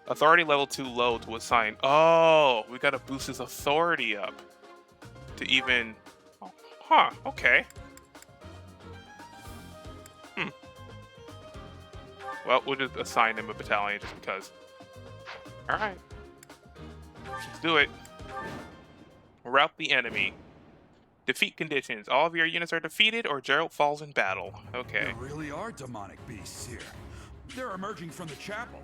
Authority level 2 low to assign. Oh, we gotta boost his authority up to even. Oh, huh, okay. Well, we'll just assign him a battalion just because. Alright. Let's do it. Rout the enemy. Defeat conditions. All of your units are defeated or Gerald falls in battle. Okay. There really are demonic beasts here. They're emerging from the chapel.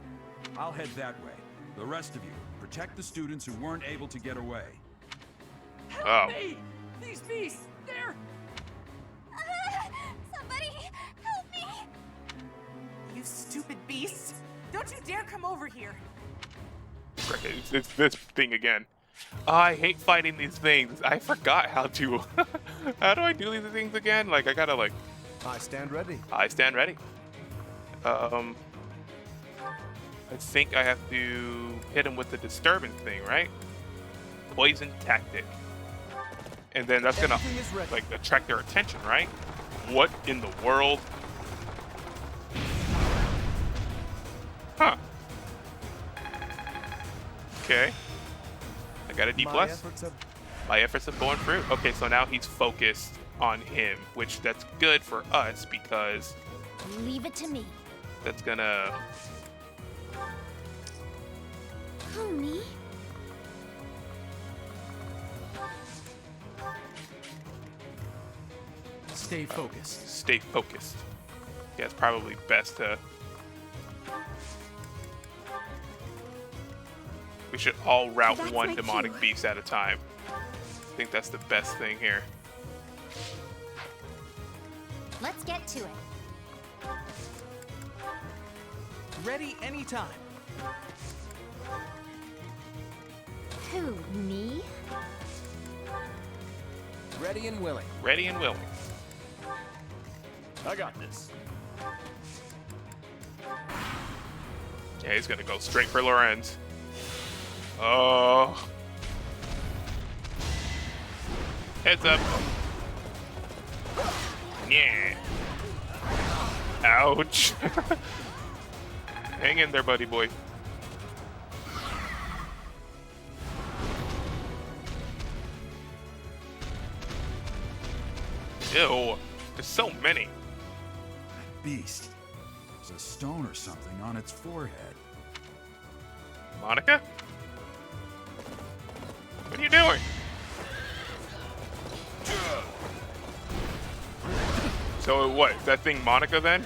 I'll head that way. The rest of you, protect the students who weren't able to get away. Help me! These beasts, they're... Somebody, help me! You stupid beasts! Don't you dare come over here! It's this thing again. Oh, I hate fighting these things. I forgot how to. How do I do these things again? Like, I gotta, like... I stand ready. I stand ready. I think I have to hit him with the disturbance thing, right? Poison tactic. And then that's gonna, like, attract their attention, right? What in the world? Huh. Okay. I got a D+. My efforts have borne fruit. Okay, so now he's focused on him, which that's good for us because... Leave it to me. That's gonna... Who, me? Stay focused. Stay focused. Yeah, it's probably best to... We should all route one demonic beast at a time. I think that's the best thing here. Let's get to it. Ready anytime. Who, me? Ready and willing. Ready and willing. I got this. Yeah, he's gonna go straight for Lorenz. Oh. Heads up. Yeah. Ouch. Hang in there, buddy boy. Ew. There's so many. Beast. There's a stone or something on its forehead. Monica? What are you doing? So what? Is that thing Monica then?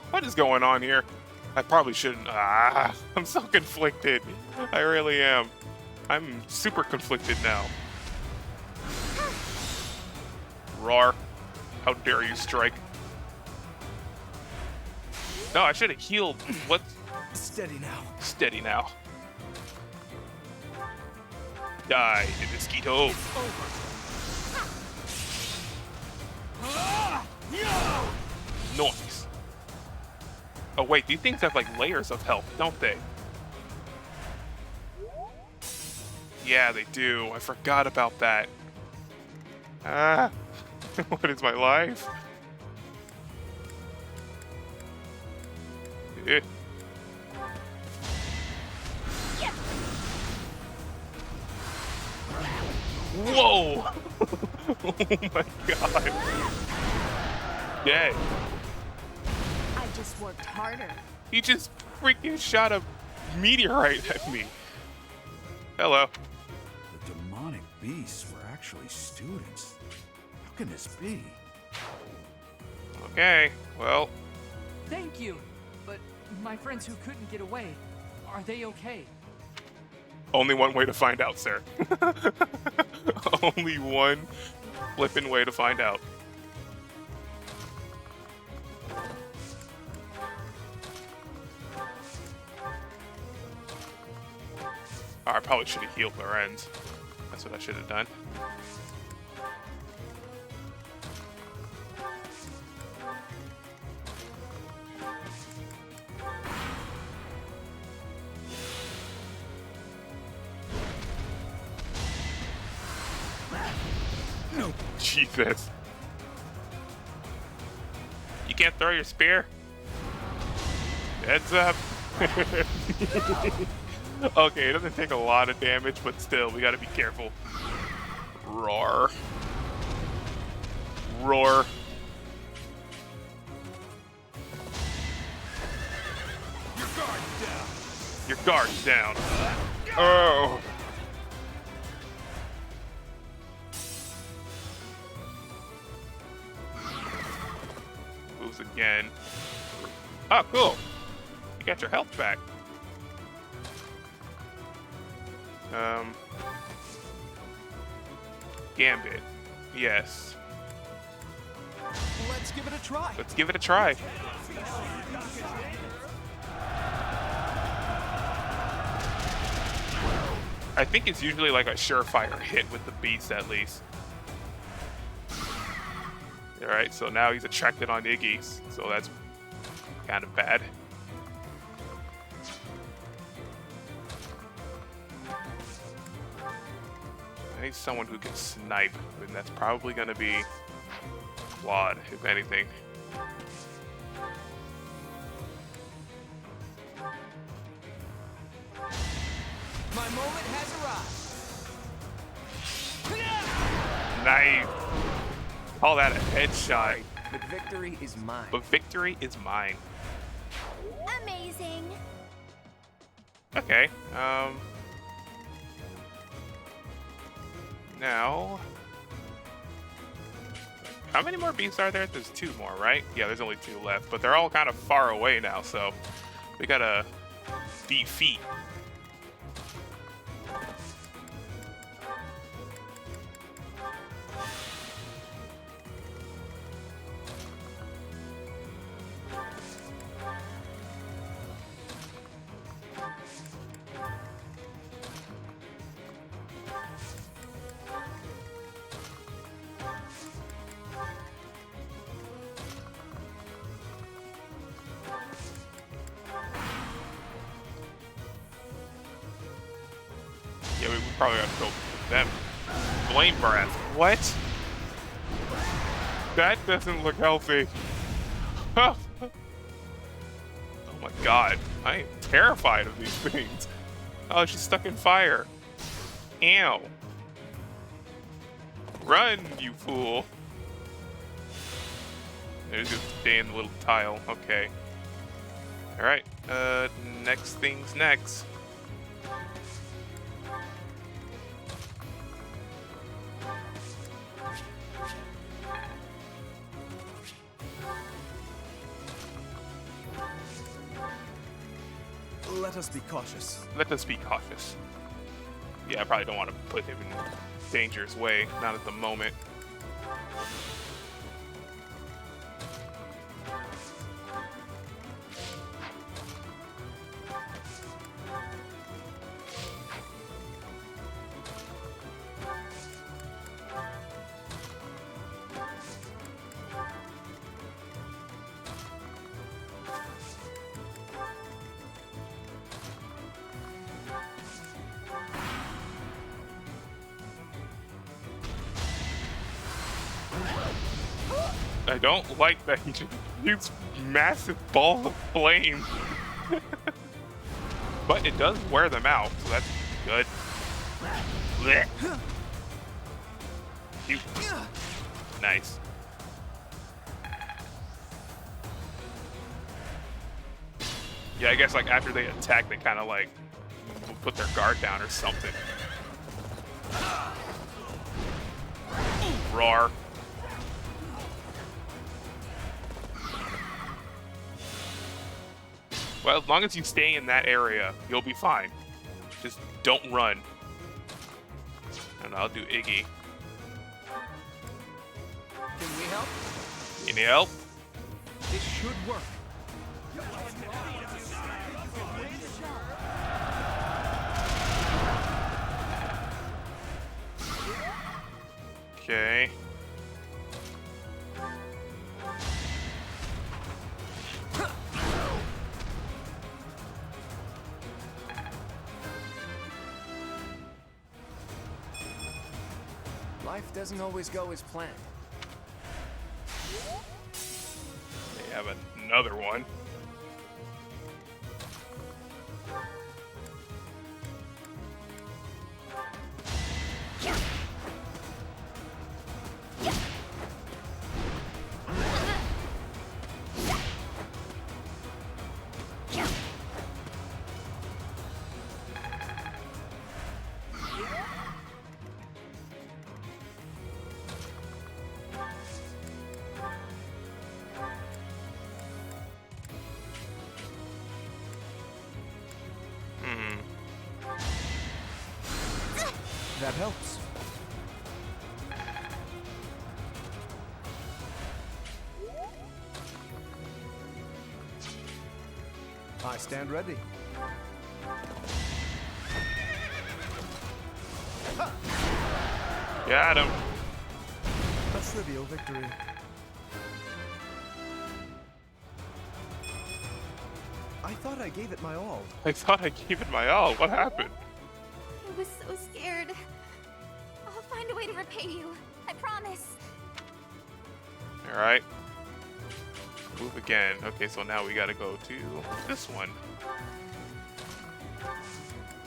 What is going on here? I probably shouldn't. I'm so conflicted. I really am. I'm super conflicted now. Roar. How dare you strike? No, I should have healed. What? Steady now. Steady now. Die, mosquito. Noise. Oh wait, these things have like layers of health, don't they? Yeah, they do. I forgot about that. What is my life? Eh. Whoa! Oh my god. Dead. I just worked harder. He just freaking shot a meteorite at me. Hello. The demonic beasts were actually students. How can this be? Okay, well. Thank you. But my friends who couldn't get away, are they okay? Only one way to find out, sir. Only one flippin' way to find out. Oh, I probably should have healed Lorenz. That's what I should have done. No, Jesus. You can't throw your spear? Heads up. Okay, it doesn't take a lot of damage, but still, we gotta be careful. Roar. Roar. Your guard's down. Your guard's down. Oh. Moves again. Oh, cool. You got your health back. Gambit. Yes. Let's give it a try. Let's give it a try. I think it's usually like a surefire hit with the beast at least. Alright, so now he's attracted on Iggy, so that's kind of bad. I need someone who can snipe, and that's probably going to be Claude, if anything. My moment has arrived. Nice. Call that a headshot. But victory is mine. But victory is mine. Amazing. Okay. Now, how many more beasts are there? There's 2 more, right? Yeah, there's only 2 left, but they're all kind of far away now, so we gotta defeat. Yeah, we probably have to go with them. Flame breath. What? That doesn't look healthy. Oh my god. I am terrified of these things. Oh, she's stuck in fire. Ow. Run, you fool. There's just stay in the little tile. Okay. Alright. Next thing's next. Let us be cautious. Let us be cautious. Yeah, I probably don't want to put him in danger's way. Not at the moment. I don't like that he just used massive balls of flame. But it does wear them out, so that's good. Blech. Cute. Nice. Yeah, I guess like after they attack, they kind of like will put their guard down or something. Roar. Well, as long as you stay in that area, you'll be fine. Just don't run. And I'll do Iggy. Can we help? Any help? This should work. Okay. Life doesn't always go as planned. They have another one. That helps. I stand ready. Got him. A trivial victory. I thought I gave it my all. I thought I gave it my all. What happened? I was so scared. I'll find a way to repay you. I promise. Alright. Move again. Okay, so now we gotta go to this one.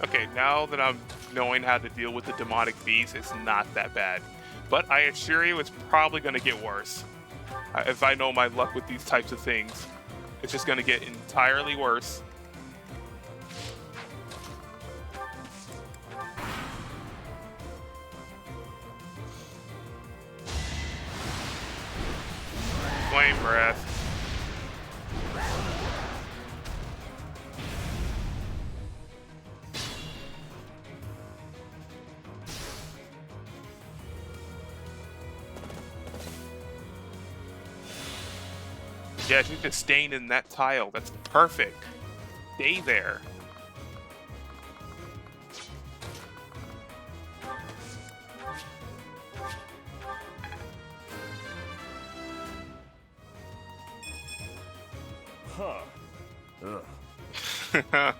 Okay, now that I'm knowing how to deal with the demonic beast, it's not that bad. But I assure you, it's probably gonna get worse. If I know my luck with these types of things, it's just gonna get entirely worse. Flame breath. Yeah, she's just staying in that tile. That's perfect. Stay there. Huh. Ugh. Ugh.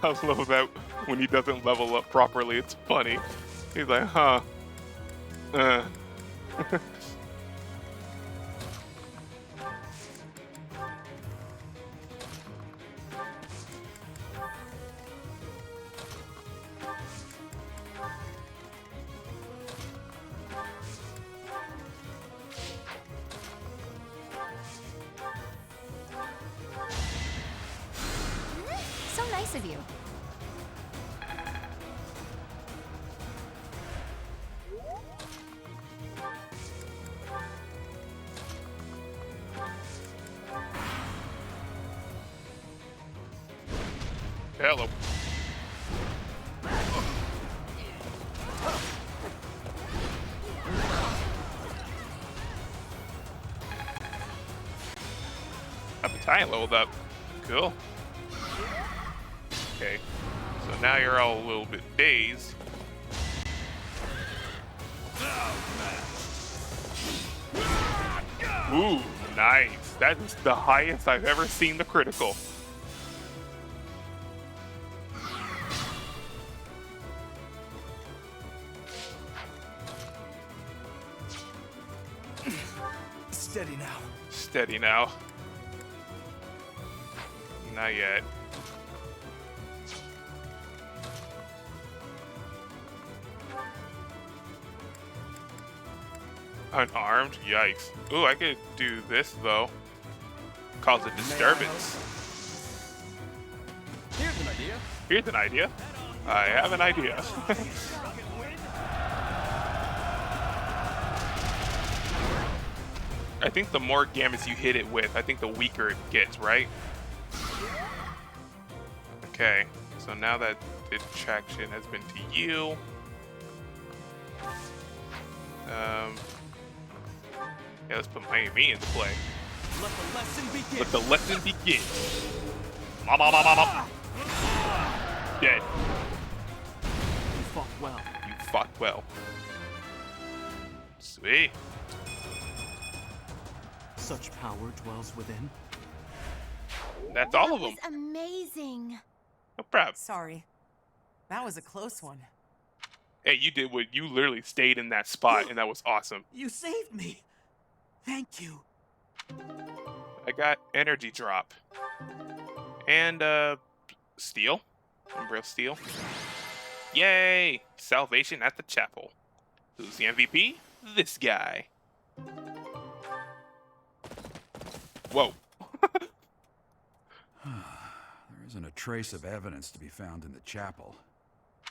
I love that when he doesn't level up properly. It's funny. He's like, huh. So nice of you. Hello. Appetite leveled up. Cool. Okay. So now you're all a little bit dazed. Ooh, nice. That is the highest I've ever seen the critical. Steady now. Steady now. Not yet. Unarmed? Yikes. Ooh, I could do this though. Cause a disturbance. Here's an idea. Here's an idea. I have an idea. I think the more gamuts you hit it with, I think the weaker it gets, right? Okay, so now that the attraction has been to you. Yeah, let's put me into play. Let the lesson begin. Let the lesson begin. Dead. You fought well. You fought well. Sweet. Such power dwells within. That's all of That them. was amazing. No problem. Sorry. That was a close one. Hey, you did what you literally stayed in that spot, and that was awesome. You saved me. Thank you. I got energy drop. And steel. Umbrella steel. Yay! Salvation at the chapel. Who's the MVP? This guy. Whoa. There isn't a trace of evidence to be found in the chapel.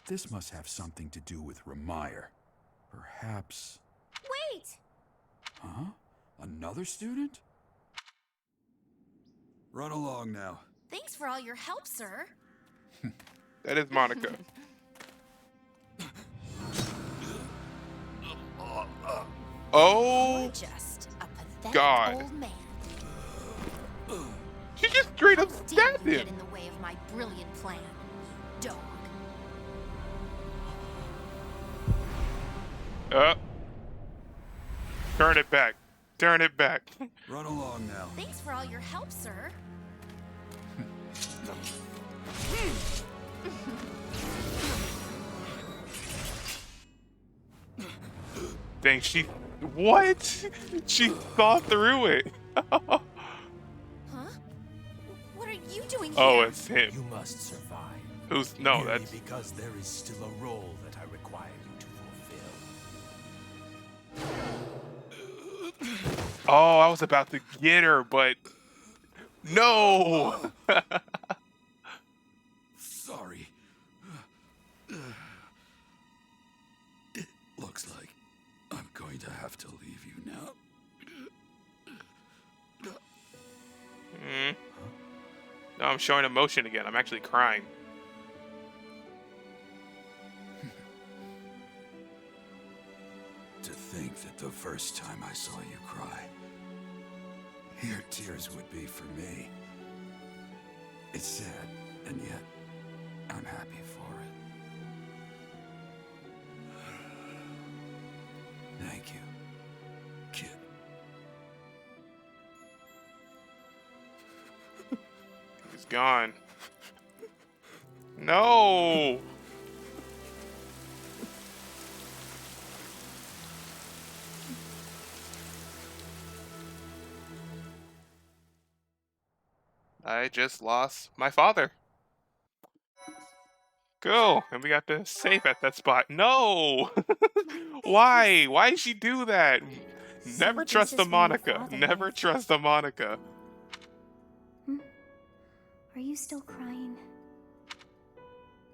This must have something to do with Remire. Perhaps... Wait! Huh? Another student? Run along now. Thanks for all your help, sir. That is Monica. Oh, You're just a pathetic God. old man. She just straight up Dare stabbed you him. get in the way of my brilliant plan, dog. Turn it back. Turn it back. Run along now. Thanks for all your help, sir. Dang, she... What? She saw through it. Huh? What are you doing here? Oh, it's him. You must survive. Who's... No, Merely that's... because there is still a role that I require you to fulfill. Oh, I was about to get her, but... No! Sorry. It looks like I'm going to have to leave you now. No, I'm showing emotion again. I'm actually crying. To think that the first time I saw you cry, your tears would be for me. It's sad, and yet I'm happy for it. Thank you, kid. He's gone. No! I just lost my father. Cool, and we got to save at that spot. No! Why? Why did she do that? Never this trust is the where your Monica. father Never lived. trust the Monica. Are you still crying?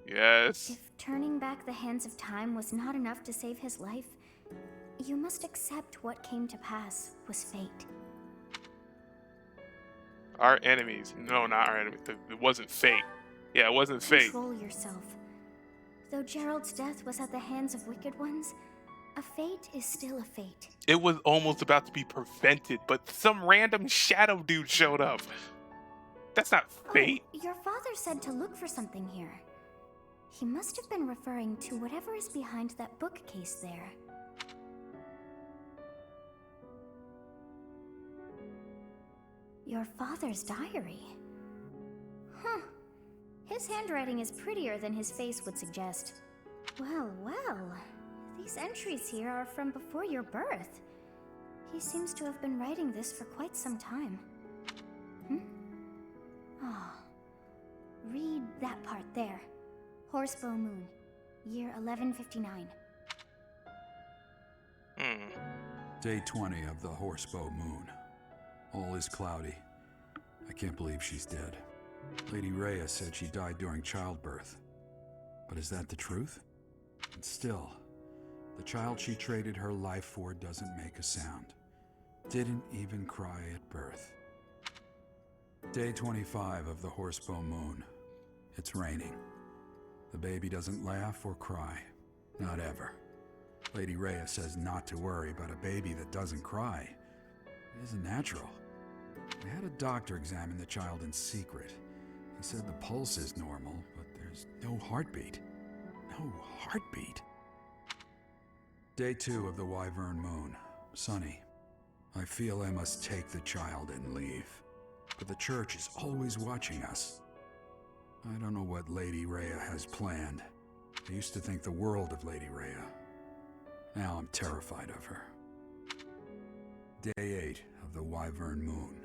Yes. If turning back the hands of time was not enough to save his life, you must accept what came to pass was fate. Our enemies. No, not our enemies. It wasn't fate. Yeah, it wasn't fate. Control yourself. Though Gerald's death was at the hands of wicked ones, a fate is still a fate. It was almost about to be prevented, but some random shadow dude showed up. That's not fate. Oh, your father said to look for something here. He must have been referring to whatever is behind that bookcase there. Your father's diary. Huh. His handwriting is prettier than his face would suggest. Well, well. These entries here are from before your birth. He seems to have been writing this for quite some time. Read that part there. Horsebow Moon, year 1159. Day 20 of the Horsebow Moon. All is cloudy. I can't believe she's dead. Lady Rhea said she died during childbirth. But is that the truth? And still, the child she traded her life for doesn't make a sound. Didn't even cry at birth. Day 25 of the Horsebow Moon. It's raining. The baby doesn't laugh or cry. Not ever. Lady Rhea says not to worry about a baby that doesn't cry. It isn't natural. I had a doctor examine the child in secret. He said the pulse is normal, but there's no heartbeat. No heartbeat. Day 2 of the Wyvern Moon. Sonny, I feel I must take the child and leave. But the church is always watching us. I don't know what Lady Rhea has planned. I used to think the world of Lady Rhea. Now I'm terrified of her. Day 8 of the Wyvern Moon.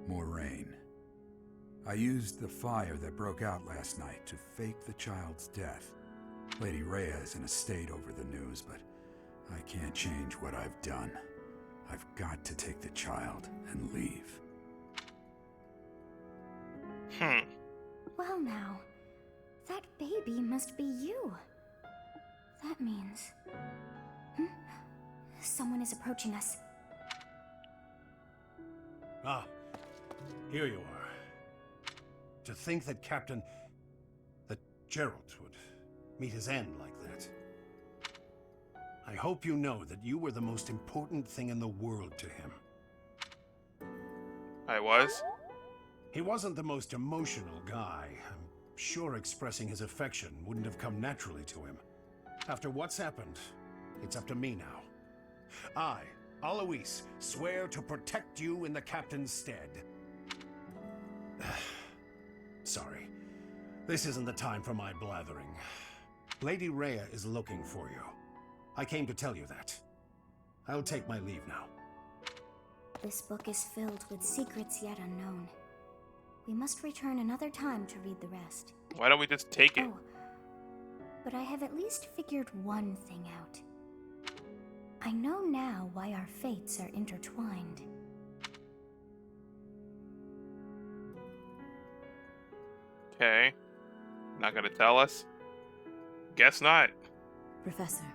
More rain. I used the fire that broke out last night to fake the child's death. Lady Rhea is in a state over the news, but I can't change what I've done. I've got to take the child and leave. Well now, that baby must be you. That means... Someone is approaching us. Ah, here you are. To think that that Gerald would meet his end like that. I hope you know that you were the most important thing in the world to him. I was? He wasn't the most emotional guy. I'm sure expressing his affection wouldn't have come naturally to him. After what's happened, it's up to me now. I, Alois, swear to protect you in the captain's stead. Sorry. This isn't the time for my blathering. Lady Rhea is looking for you. I came to tell you that. I'll take my leave now. This book is filled with secrets yet unknown. We must return another time to read the rest. Why don't we just take it? Oh, but I have at least figured one thing out. I know now why our fates are intertwined. Okay. Not gonna tell us? Guess not. Professor,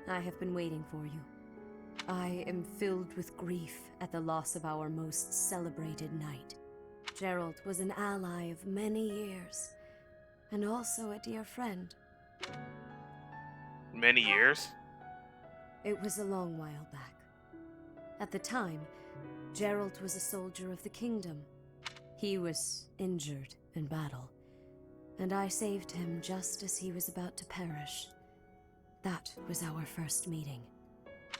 I have been waiting for you. I am filled with grief at the loss of our most celebrated knight. Gerald was an ally of many years, and also a dear friend. Many years? It was a long while back. At the time, Gerald was a soldier of the kingdom. He was injured in battle, and I saved him just as he was about to perish. That was our first meeting.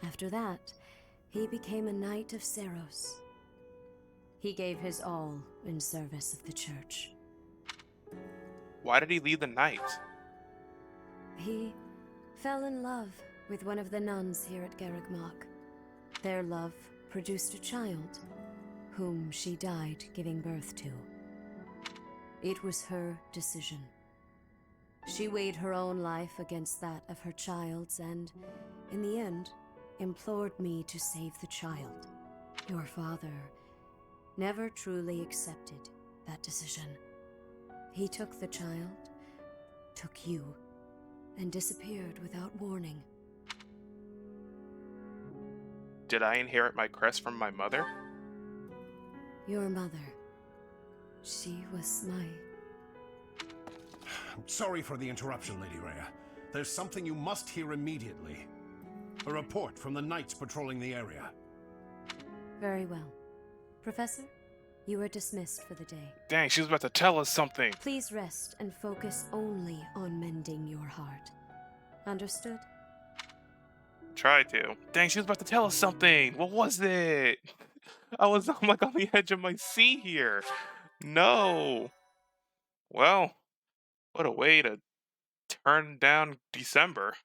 After that, he became a knight of Seros. He gave his all in service of the church. Why did he leave the knights? He fell in love with one of the nuns here at Garreg-Mach. Their love produced a child, whom she died giving birth to. It was her decision. She weighed her own life against that of her child's and, in the end, implored me to save the child. Your father never truly accepted that decision. He took the child, took you, and disappeared without warning. Did I inherit my crest from my mother? Your mother. She was my... I'm sorry for the interruption, Lady Rhea. There's something you must hear immediately. A report from the knights patrolling the area. Very well. Professor, you are dismissed for the day. Dang, she was about to tell us something. Please rest and focus only on mending your heart. Understood? Try to. Dang, she was about to tell us something. What was it? I'm like on the edge of my seat here. No. Well, what a way to turn down December.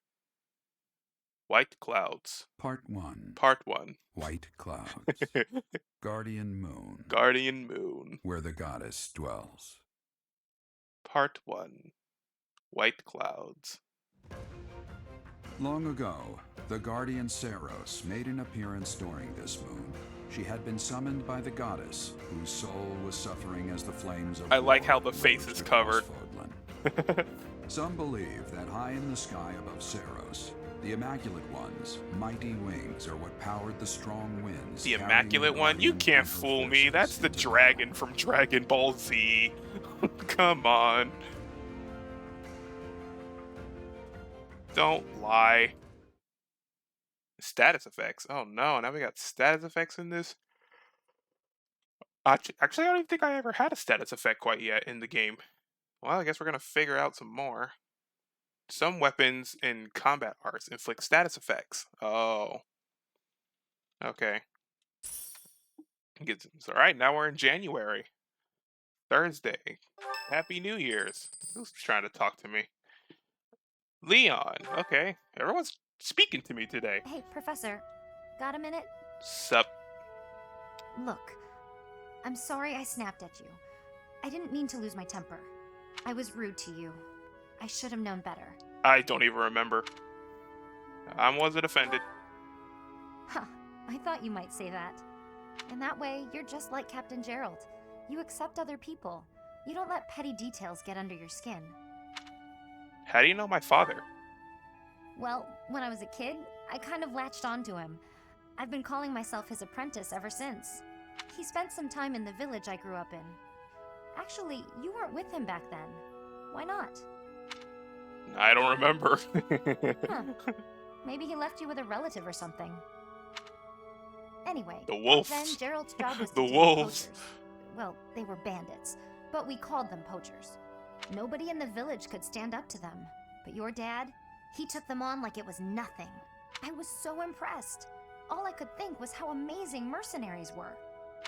White Clouds. Part 1. Part 1. White Clouds. Guardian Moon. Guardian Moon. Where the goddess dwells. Part 1. White Clouds. Long ago, the guardian Seros made an appearance during this moon. She had been summoned by the goddess, whose soul was suffering as the flames of I like war how the face is covered. Fodlan. Some believe that high in the sky above Seros, the Immaculate One's mighty wings are what powered the strong winds. The Immaculate One? You can't fool me. That's the dragon from Dragon Ball Z. Come on. Don't lie. Status effects. Oh no, now we got status effects in this. Actually, I don't even think I ever had a status effect quite yet in the game. Well, I guess we're gonna figure out some more. Some weapons in combat arts inflict status effects. Oh. Okay. It's all right. Now we're in January. Thursday. Happy New Year's. Who's trying to talk to me? Leon. Okay. Everyone's speaking to me today. Hey, Professor. Got a minute? Sup? Look, I'm sorry I snapped at you. I didn't mean to lose my temper. I was rude to you. I should have known better. I don't even remember. I wasn't offended. Huh, I thought you might say that. And that way, you're just like Captain Gerald. You accept other people. You don't let petty details get under your skin. How do you know my father? Well, when I was a kid, I kind of latched onto him. I've been calling myself his apprentice ever since. He spent some time in the village I grew up in. Actually, you weren't with him back then. Why not? I don't remember. Huh. Maybe he left you with a relative or something. Anyway, The wolves. back then Gerald's job was to The deal with wolves. poachers. Well, they were bandits, but we called them poachers. Nobody in the village could stand up to them. But your dad, he took them on like it was nothing. I was so impressed. All I could think was how amazing mercenaries were.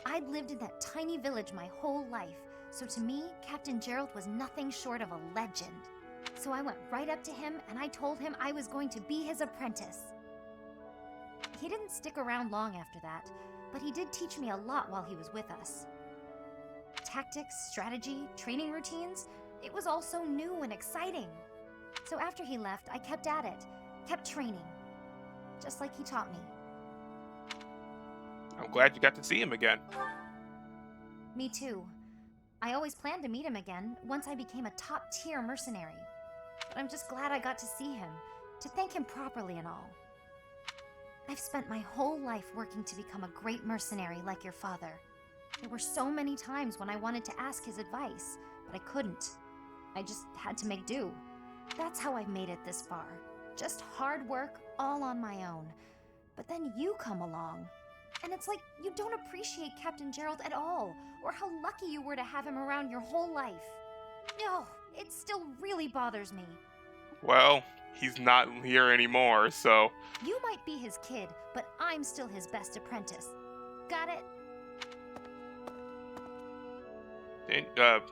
I'd lived in that tiny village my whole life, so to me, Captain Gerald was nothing short of a legend. So I went right up to him and I told him I was going to be his apprentice. He didn't stick around long after that, but he did teach me a lot while he was with us. Tactics, strategy, training routines, it was all so new and exciting. So after he left, I kept at it, kept training, just like he taught me. I'm glad you got to see him again. Me too. I always planned to meet him again once I became a top-tier mercenary. But I'm just glad I got to see him, to thank him properly and all. I've spent my whole life working to become a great mercenary like your father. There were so many times when I wanted to ask his advice, but I couldn't. I just had to make do. That's how I've made it this far. Just hard work, all on my own. But then you come along. And it's like you don't appreciate Captain Gerald at all, or how lucky you were to have him around your whole life. Oh, it still really bothers me. Well, he's not here anymore, so... You might be his kid, but I'm still his best apprentice. Got it?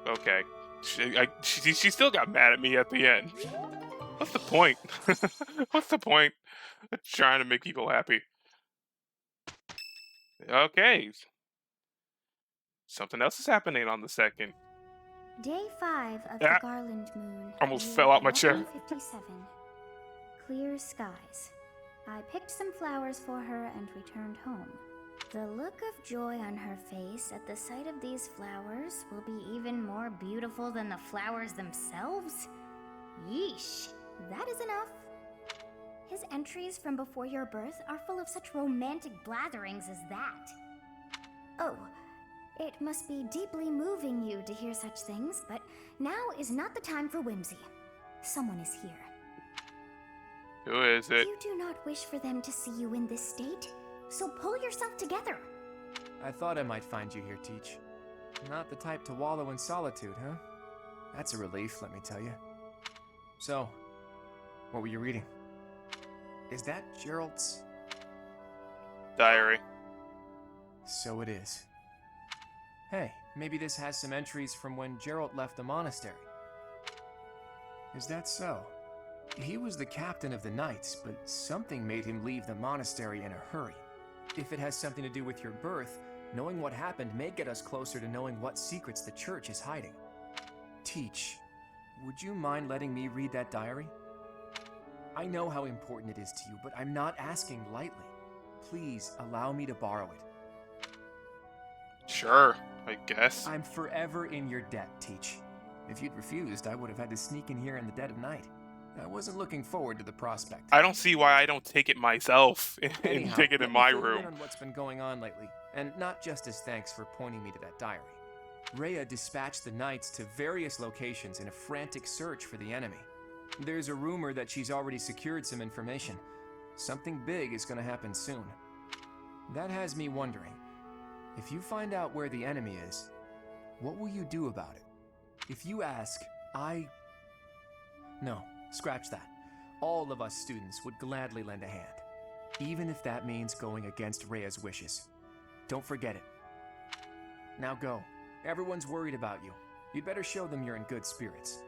Okay. She still got mad at me at the end. What's the point? What's the point of trying to make people happy? Okay. Something else is happening on the second. Day 5 of Ah. the Garland Moon. Almost year fell out my chair. 1157. Clear skies. I picked some flowers for her and returned home. The look of joy on her face at the sight of these flowers will be even more beautiful than the flowers themselves. Yeesh, that is enough. His entries from before your birth are full of such romantic blatherings as that. Oh, it must be deeply moving you to hear such things, but now is not the time for whimsy. Someone is here. Who is it? You do not wish for them to see you in this state, so pull yourself together. I thought I might find you here, Teach. Not the type to wallow in solitude, huh? That's a relief, let me tell you. So, what were you reading? Is that Gerald's diary? So it is. Hey, maybe this has some entries from when Gerald left the monastery. Is that so? He was the captain of the knights, but something made him leave the monastery in a hurry. If it has something to do with your birth, knowing what happened may get us closer to knowing what secrets the church is hiding. Teach, would you mind letting me read that diary? I know how important it is to you, but I'm not asking lightly. Please allow me to borrow it. Sure, I guess. I'm forever in your debt, Teach. If you'd refused, I would have had to sneak in here in the dead of night. I wasn't looking forward to the prospect. I don't see why I don't take it myself and Anyhow, take it let in me my fill you room. in on what's been going on lately, and not just as thanks for pointing me to that diary. Rhea dispatched the knights to various locations in a frantic search for the enemy. There's a rumor that she's already secured some information. Something big is going to happen soon. That has me wondering, if you find out where the enemy is, what will you do about it? If you ask, No, scratch that. All of us students would gladly lend a hand. even if that means going against Rhea's wishes. Don't forget it. Now go. Everyone's worried about you. You'd better show them you're in good spirits.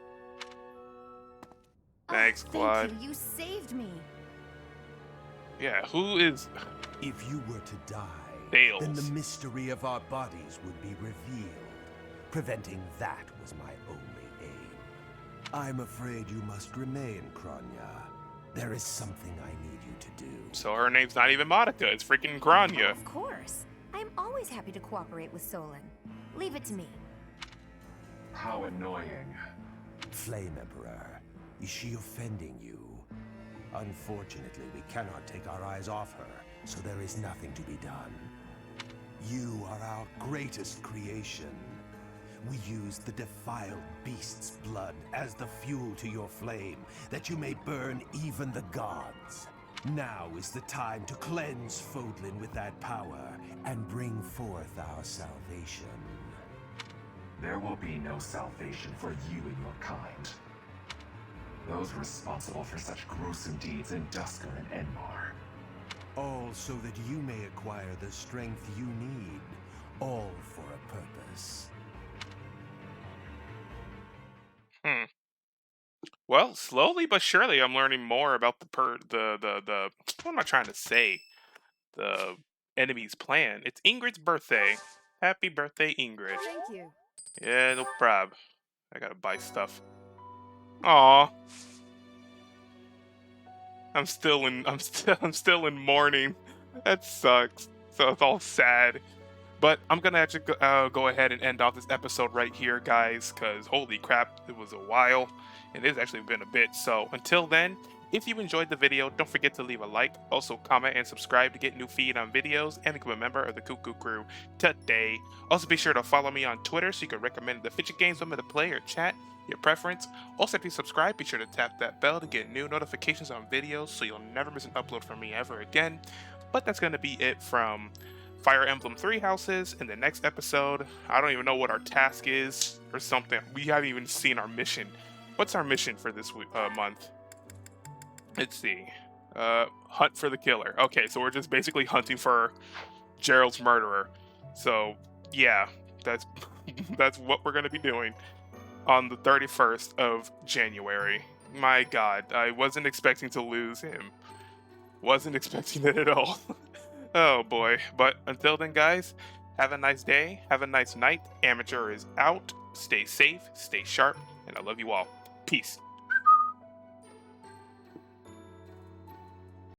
Thanks, Clyde. Thank you. You saved me. Yeah, who is... If you were to die, Dales. then the mystery of our bodies would be revealed. Preventing that was my only aim. I'm afraid you must remain, Kronya. There is something I need you to do. So her name's not even Monica, it's freaking Kronya. Of course. I'm always happy to cooperate with Solon. Leave it to me. How annoying. Flame Emperor, is she offending you? Unfortunately, we cannot take our eyes off her, so there is nothing to be done. You are our greatest creation. We use the defiled beast's blood as the fuel to your flame, that you may burn even the gods. Now is the time to cleanse Fodlan with that power and bring forth our salvation. There will be no salvation for you and your kind. Those responsible for such gruesome deeds in Dusker and Enmar. All so that you may acquire the strength you need, all for a purpose. Well, slowly but surely, I'm learning more about the what am I trying to say? The enemy's plan. It's Ingrid's birthday. Happy birthday, Ingrid. Thank you. Yeah, no prob. I gotta buy stuff. Aw. I'm still in mourning. That sucks. So it's all sad. But I'm gonna actually go ahead and end off this episode right here, guys, because holy crap, it was a while, and it's actually been a bit. So until then, if you enjoyed the video, don't forget to leave a like, also comment and subscribe to get new feed on videos, and become a member of the Cuckoo Crew today. Also be sure to follow me on Twitter so you can recommend the fidget games I'm going to play or chat, your preference. Also, if you subscribe, be sure to tap that bell to get new notifications on videos so you'll never miss an upload from me ever again. But that's going to be it from Fire Emblem Three Houses. In the next episode, I don't even know what our task is or something. We haven't even seen our mission. What's our mission for this month? Let's see. Hunt for the killer. Okay, so we're just basically hunting for Gerald's murderer. So yeah, that's that's what we're gonna be doing on the 31st of January. My God, I wasn't expecting to lose him. Wasn't expecting it at all. Oh boy. But until then, guys, have a nice day. Have a nice night. Amateur is out. Stay safe. Stay sharp. And I love you all. Peace.